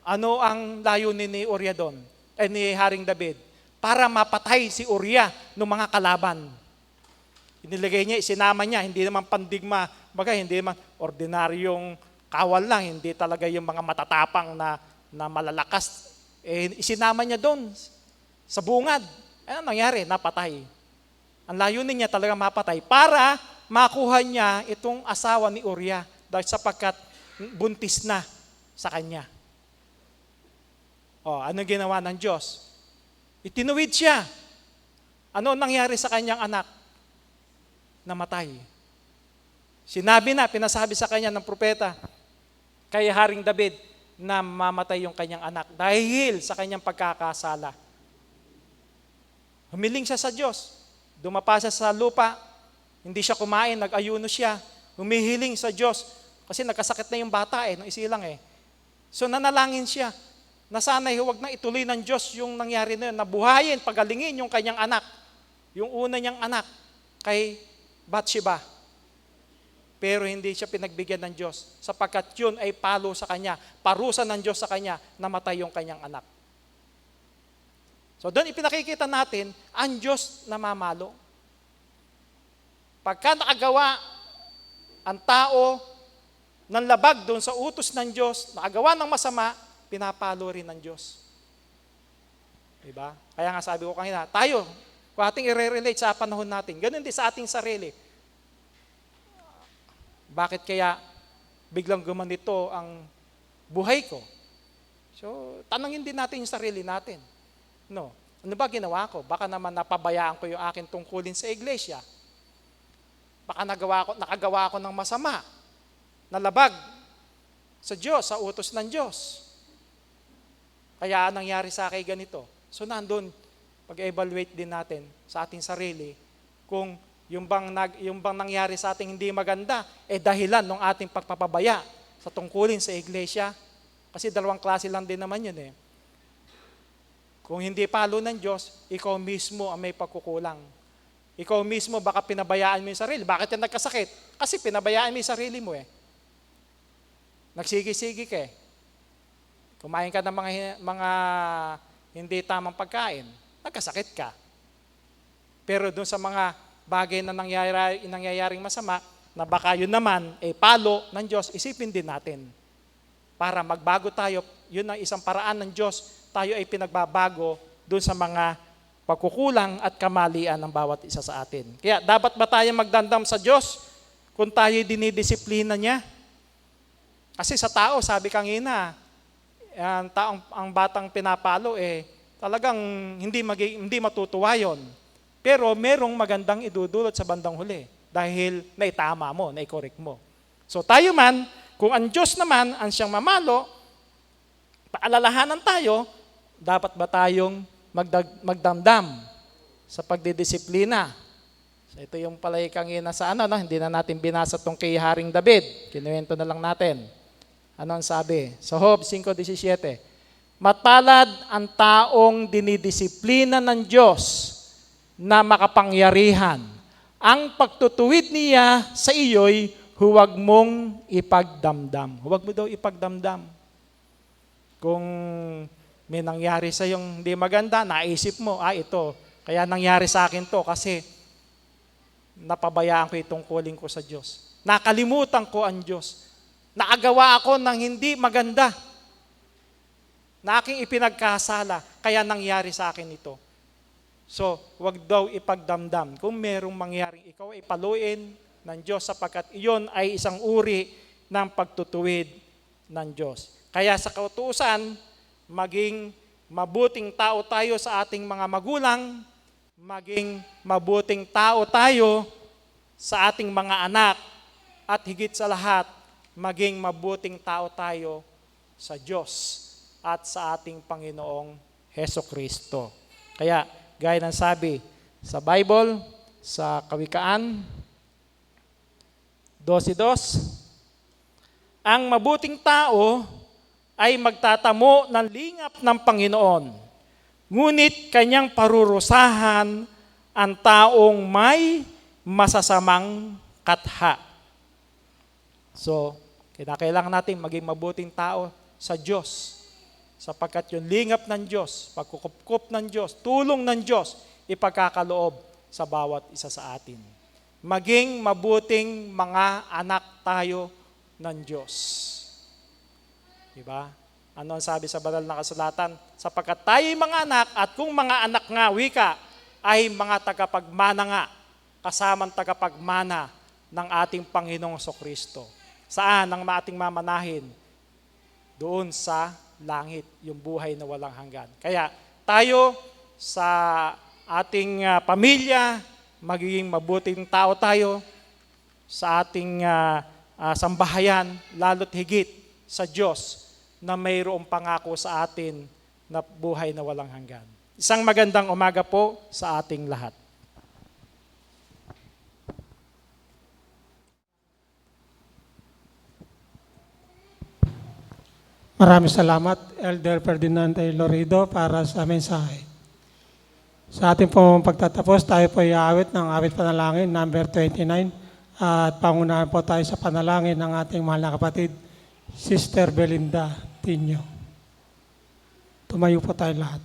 Ano ang layunin ni Uriah doon? Ni Haring David? Para mapatay si Uriah ng mga kalaban. Inilagay niya, isinama niya, hindi naman pandigma, hindi naman ordinaryong kawal lang, hindi talaga yung mga matatapang na malalakas. Isinama niya doon sa bungad. Ano nangyari? Napatay. Ang layunin niya talaga mapatay para makuha niya itong asawa ni Uriah dahil sapagkat buntis na sa kanya. Ano ginawa ng Diyos? Itinuwid siya. Ano nangyari sa kanyang anak? Namatay. Pinasabi sa kanya ng propeta kay Haring David na mamatay yung kanyang anak dahil sa kanyang pagkakasala. Humiling siya sa Diyos. Dumapa siya sa lupa. Hindi siya kumain, nag-ayuno siya. Humihiling sa Diyos. Kasi nagkasakit na yung bata nung isilang So nanalangin siya na sana'y huwag na ituloy ng Diyos yung nangyari na yun, nabuhayin, pagalingin yung kanyang anak, yung una niyang anak, kay Bathsheba. Pero hindi siya pinagbigyan ng Diyos sapagkat yun ay palo sa kanya, parusa ng Diyos sa kanya, namatay yung kanyang anak. So doon ipinakikita natin, ang Diyos namamalo. Pagka nakagawa ang tao ng labag doon sa utos ng Diyos, nakagawa ng masama, pinapalo rin ng Diyos. Diba? Kaya nga sabi ko kanina, tayo, kung ating i-relate sa panahon natin, ganun din sa ating sarili. Bakit kaya biglang gumanito ang buhay ko? So, tanongin din natin yung sarili natin. No, ano ba ginawa ko? Baka naman napabayaan ko yung akin tungkulin sa iglesia. Baka nakagawa ko ng masama, nalabag sa Diyos, sa utos ng Diyos. Kaya nangyari sa akin ganito. So, nandun, pag-evaluate din natin sa ating sarili kung yung bang nangyari sa ating hindi maganda, dahilan ng ating pagpapabaya sa tungkulin sa iglesia. Kasi dalawang klase lang din naman yun eh. Kung hindi palo ng Diyos, ikaw mismo ang may pagkukulang. Ikaw mismo baka pinabayaan mo yung sarili. Bakit yan nagkasakit? Kasi pinabayaan mo yung sarili mo eh. Nagsigi-sigi ka eh. Kumain ka ng mga hindi tamang pagkain, nagkasakit ka. Pero doon sa mga bagay na nangyayaring masama, na baka yun naman, palo ng Diyos, isipin din natin. Para magbago tayo, yun ang isang paraan ng Diyos, tayo ay pinagbabago doon sa mga pagkukulang at kamalian ng bawat isa sa atin. Kaya dapat ba tayo magdamdam sa Diyos kung tayo dinidisiplina niya? Kasi sa tao, sabi kanina, ang batang pinapalo, talagang hindi matutuwa yun. Pero merong magandang idudulot sa bandang huli dahil naitama mo, naikorek mo. So tayo man, kung ang Diyos naman ang siyang mamalo, paalalahanan tayo, dapat ba tayong magdamdam sa pagdidisiplina? So ito yung palay kanina sa hindi na natin binasa tong kay Haring David. Kinuwento na lang natin. Ano ang sabi? Sa Job 5:17, mapalad ang taong dinidisiplina ng Diyos na makapangyarihan. Ang pagtutuwid niya sa iyo'y huwag mong ipagdamdam. Huwag mo daw ipagdamdam. Kung may nangyari sa yung hindi maganda, naisip mo, ito, kaya nangyari sa akin to kasi napabayaan ko itong calling ko sa Diyos. Nakalimutan ko ang Diyos. Nakagawa ako ng hindi maganda na aking ipinagkasala, kaya nangyari sa akin ito. So, wag daw ipagdamdam. Kung merong mangyaring ikaw ay paluin ng Diyos sapagkat iyon ay isang uri ng pagtutuwid ng Diyos. Kaya sa kautusan, maging mabuting tao tayo sa ating mga magulang, maging mabuting tao tayo sa ating mga anak, at higit sa lahat, maging mabuting tao tayo sa Diyos at sa ating Panginoong Hesukristo. Kaya, gaya ng sabi sa Bible, sa Kawikaan 12:2, ang mabuting tao ay magtatamo ng lingap ng Panginoon, ngunit kanyang parurusahan ang taong may masasamang katha. So, kailangan natin maging mabuting tao sa Diyos. Sapagkat yung lingap ng Diyos, pagkukup ng Diyos, tulong ng Diyos, ipagkakaloob sa bawat isa sa atin. Maging mabuting mga anak tayo ng Diyos. Diba? Ano ang sabi sa banal na kasulatan? Sapagkat tayo'y mga anak, at kung mga anak nga, wika, ay mga tagapagmana nga, kasamang tagapagmana ng ating Panginoong Kristo. Saan ang ating mamanahin? Doon sa langit, yung buhay na walang hanggan. Kaya tayo sa ating pamilya, magiging mabuting tao tayo sa ating sambahayan, lalo't higit sa Diyos na mayroong pangako sa atin na buhay na walang hanggan. Isang magandang umaga po sa ating lahat. Maraming salamat, Elder Ferdinand Lorido, para sa mensahe. Sa ating pong pagtatapos, tayo po iawit ng awit panalangin, number 29. At pangunahan po tayo sa panalangin ng ating mahal na kapatid, Sister Belinda Tinio. Tumayo po tayo lahat.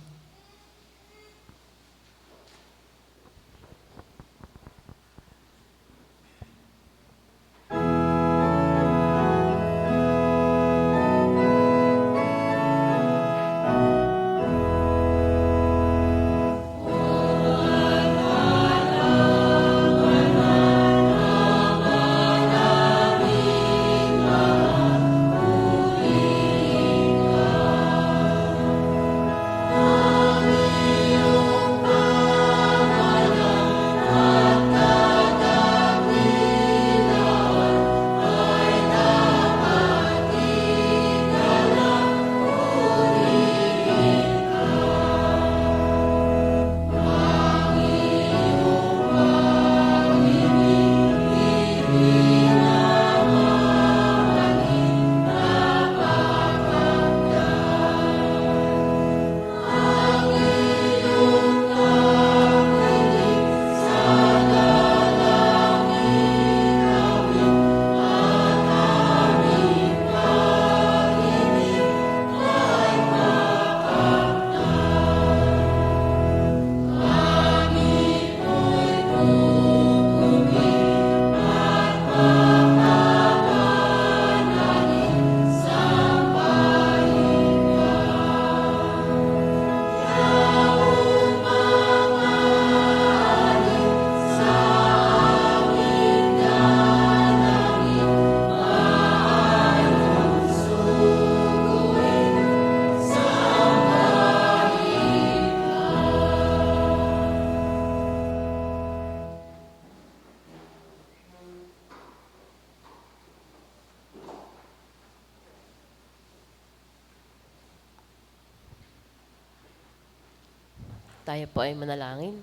Tayo po ay manalangin.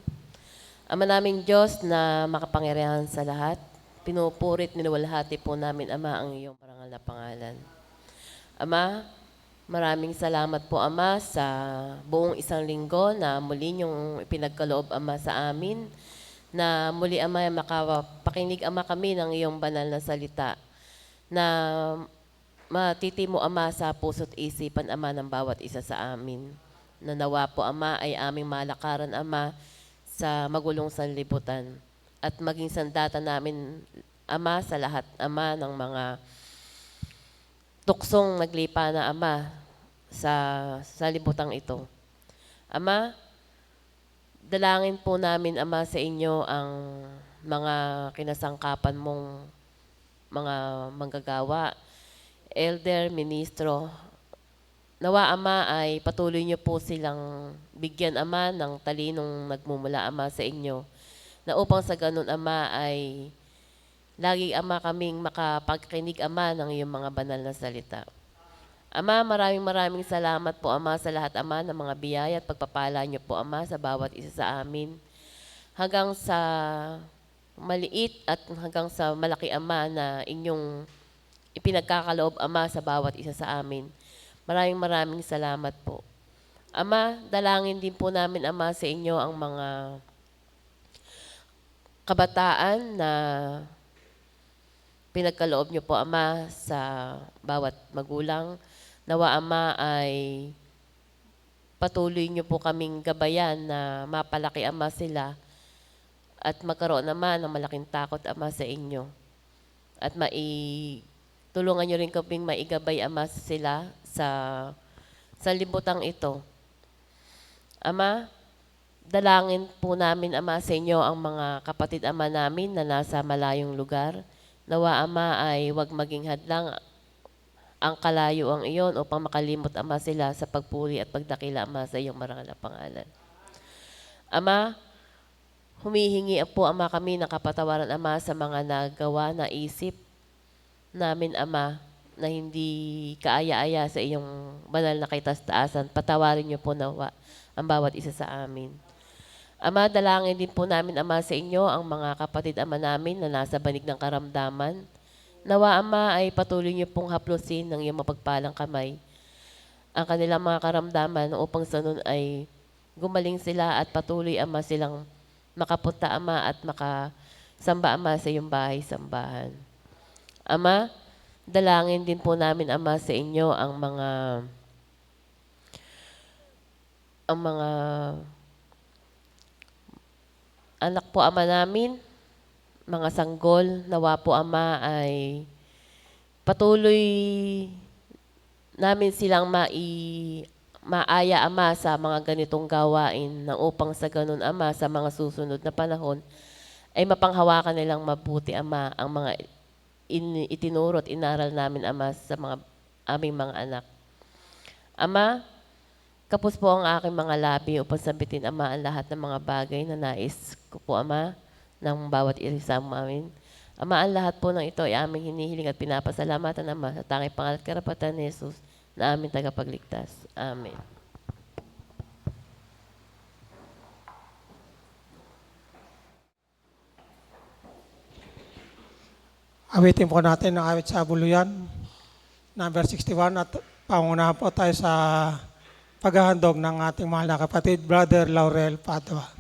Ama naming Diyos na makapangyarihan sa lahat, pinupurit, niluwalhati po namin, Ama, ang iyong parangal na pangalan. Ama, maraming salamat po, Ama, sa buong isang linggo na muli niyong ipinagkaloob, Ama, sa amin, na muli, Ama, makapakinig, Ama, kami ng iyong banal na salita, na matitimo, Ama, sa puso't isipan, Ama, ng bawat isa sa amin. Na nawa po, Ama, ay aming malakaran, Ama, sa magulong sanlibutan at maging sandata namin, Ama, sa lahat, Ama, ng mga tuksong naglipa na, Ama, sa libutang ito. Ama, dalangin po namin, Ama, sa inyo ang mga kinasangkapan mong mga manggagawa, elder, ministro. Nawa, Ama, ay patuloy niyo po silang bigyan, Ama, ng talinong nagmumula, Ama, sa inyo. Na upang sa ganun, Ama, ay lagi, Ama, kaming makapagkinig, Ama, ng iyong mga banal na salita. Ama, maraming salamat po, Ama, sa lahat, Ama, ng mga biyaya at pagpapala niyo po, Ama, sa bawat isa sa amin. Hanggang sa maliit at hanggang sa malaki, Ama, na inyong ipinagkakaloob, Ama, sa bawat isa sa amin. Maraming salamat po. Ama, dalangin din po namin, Ama, sa inyo ang mga kabataan na pinagkaloob niyo po, Ama, sa bawat magulang. Nawa, Ama, ay patuloy niyo po kaming gabayan na mapalaki, Ama, sila at magkaroon naman ng malaking takot, Ama, sa inyo. At tulungan niyo rin kaming maigabay, Ama, sila sa libutang ito. Ama, dalangin po namin, Ama, sa inyo ang mga kapatid, Ama, namin na nasa malayong lugar. Nawa, Ama, ay huwag maging hadlang ang kalayuang iyon upang makalimot, Ama, sila sa pagpuri at pagdakila, Ama, sa iyong marangal na pangalan. Ama, humihingi po, Ama, kami ng kapatawaran, Ama, sa mga nagawa na isip namin, Ama, na hindi kaaya-aya sa iyong banal na kaitaas-taasan. Patawarin niyo po, nawa, ang bawat isa sa amin. Ama, dalangin din po namin, Ama, sa inyo ang mga kapatid, Ama, namin na nasa banig ng karamdaman. Nawa, Ama, ay patuloy niyo pong haplusin ng iyong mapagpalang kamay ang kanilang mga karamdaman upang sa nun ay gumaling sila at patuloy, Ama, silang makapunta, Ama, at makasamba, Ama, sa iyong bahay-sambahan. Ama, dalangin din po namin, Ama, sa inyo ang mga anak po, Ama, namin, mga sanggol, nawa po, Ama, ay patuloy namin silang maaya, Ama, sa mga ganitong gawain na upang sa ganun, Ama, sa mga susunod na panahon ay mapanghawakan nilang mabuti, Ama, ang mga itinuro at inaral namin, Ama, sa mga aming mga anak. Ama, kapos po ang aking mga labi upang sabitin, Ama, ang lahat ng mga bagay na nais ko po, Ama, ng bawat isa amin. Ama, ang lahat po ng ito ay aming hinihiling at pinapasalamatan, Ama, sa tanging pangalan at karapatan ni Jesus na aming tagapagligtas. Amen. Awitin po natin ang awit sa buluyan, number 61, at pangunahan po tayo sa paghahandog ng ating mahal na kapatid, Brother Laurel Padua.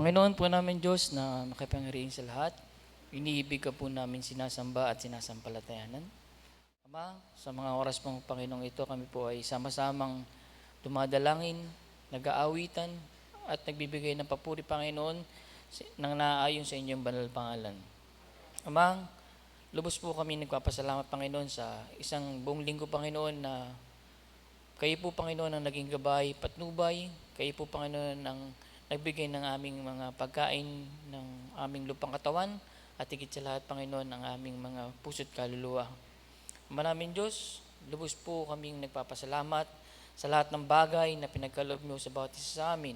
Panginoon po namin Diyos na makapangyarihan sa lahat, iniibig ka po namin sinasamba at sinasampalatayanan. Ama, sa mga oras pong Panginoong ito, kami po ay sama-samang dumadalangin, nag-aawitan, at nagbibigay ng papuri, Panginoon, nang naayon sa inyong banal pangalan. Ama, lubos po kami nagpapasalamat, Panginoon, sa isang buong linggo, Panginoon, na kayo po, Panginoon, ang naging gabay, patnubay, kayo po, Panginoon, ang nagbigay ng aming mga pagkain ng aming lupang katawan at higit sa lahat, Panginoon, ang aming mga puso't kaluluwa. Maraming Diyos, lubos po kaming nagpapasalamat sa lahat ng bagay na pinagkaloob mo sa bawat isa sa amin.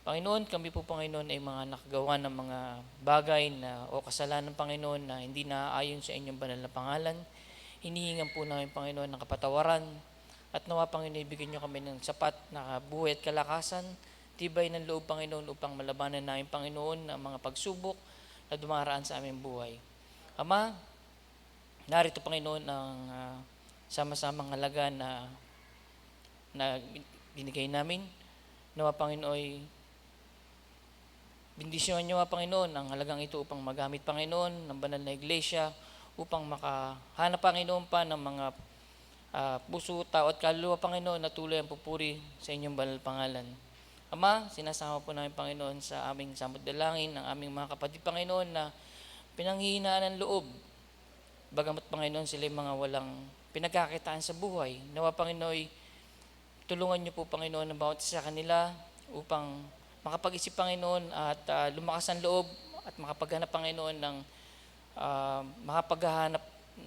Panginoon, kami po, Panginoon, ay mga nakagawa ng mga bagay na o kasalanan, Panginoon, na hindi naaayon sa inyong banal na pangalan. Hinihingan po namin, Panginoon, ng kapatawaran At nawa, Panginoon, ibigyan niyo kami ng sapat na buhay at kalakasan, tibay ng loob, Panginoon, upang malabanan namin, Panginoon, ang mga pagsubok na dumaraan sa aming buhay. Ama, narito, Panginoon, ang sama-samang halaga na binigay namin. Nawa, Panginoon, bendisyonan niyo, Panginoon, ang halagang ito upang magamit, Panginoon, ng banal na iglesia, upang makahanap, Panginoon, pa ng mga puso, tao at kaluluwa, Panginoon, na tuloy ang pupuri sa inyong banal pangalan. Ama, sinasama po namin, Panginoon, sa aming samot dalangin, ang aming mga kapatid, Panginoon, na pinanghihinaan ng loob. Bagamat, Panginoon, sila mga walang pinagkakitaan sa buhay. Nawa, Panginoon, tulungan niyo po, Panginoon, ang bawat isa sa kanila upang makapag-isip, Panginoon, at lumakas ang loob at makapaghanap, Panginoon, ng makapaghanap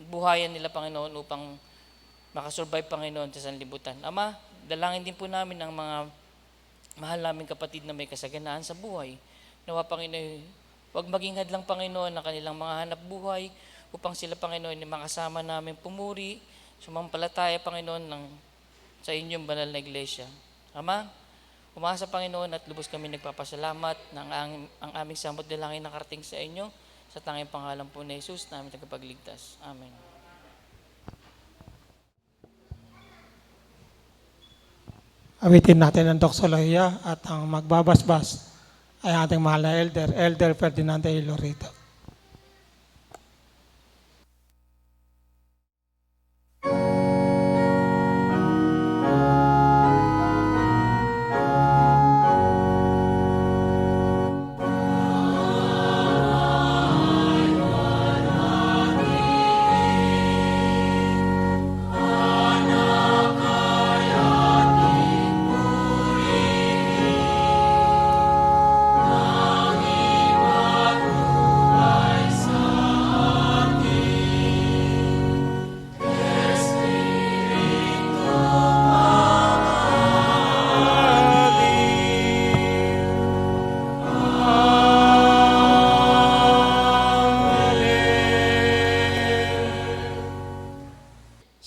buhayan nila, Panginoon, upang makasurvive, Panginoon, sa sanlibutan. Ama, dalangin din po namin ang mga mahal naming kapatid na may kasaganaan sa buhay. Nawa, Panginoon, huwag maging hadlang, Panginoon, na kanilang mga hanap buhay upang sila, Panginoon, ay makasama namin pumuri, sumampalataya, Panginoon, sa inyong banal na iglesia. Ama, umasa, Panginoon, at lubos kami nagpapasalamat na ang aming samot dalangin nakarating sa inyo sa tanging pangalan po ni Jesus na aming tagapagligtas. Amen. Awitin natin ang doxologia at ang magbabasbas ay ating mahal na Elder Ferdinand A. Lorito.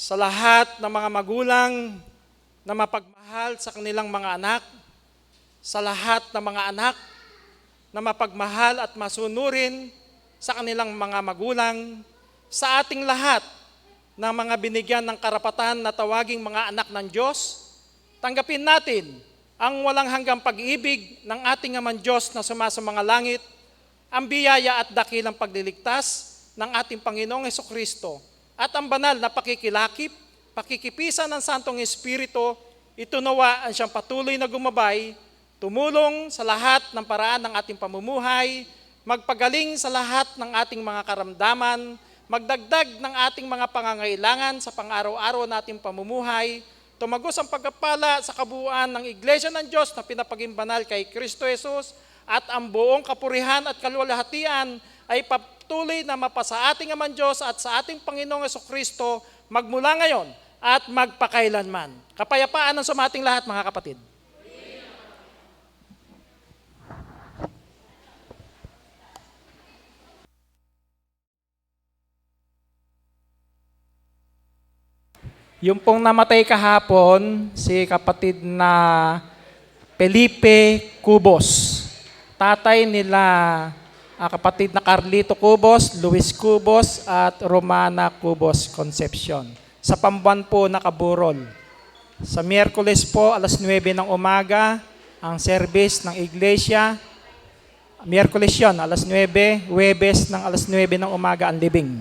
Sa lahat ng mga magulang na mapagmahal sa kanilang mga anak, sa lahat ng mga anak na mapagmahal at masunurin sa kanilang mga magulang, sa ating lahat ng mga binigyan ng karapatan na tawaging mga anak ng Diyos, tanggapin natin ang walang hanggang pag-ibig ng ating Amang Diyos na sumasa mga langit, ang biyaya at dakilang pagliligtas ng ating Panginoong Hesukristo, at ang banal na pakikilakip, pakikipisa ng Santong Espiritu, ito nawa ang siyang patuloy na gumabay, tumulong sa lahat ng paraan ng ating pamumuhay, magpagaling sa lahat ng ating mga karamdaman, magdagdag ng ating mga pangangailangan sa pang-araw-araw nating pamumuhay, tumagos ang pagpapala sa kabuuan ng Iglesia ng Diyos na pinapaging banal kay Kristo Jesus, at ang buong kapurihan at kaluwalhatian ay patuloy na mapasa ating Amang Diyos at sa ating Panginoong Hesukristo magmula ngayon at magpakailanman. Kapayapaan ang sumating lahat, mga kapatid. Yung pong namatay kahapon, si kapatid na Felipe Cubos. Tatay nila kapatid na Carlito Cubos, Luis Cubos, at Romana Cubos Concepcion. Sa Pambuan po nakaburol. Sa Miyerkules po, alas 9 ng umaga, ang service ng iglesia. Miyerkules yun, alas 9, Huwebes ng alas 9 ng umaga ang libing.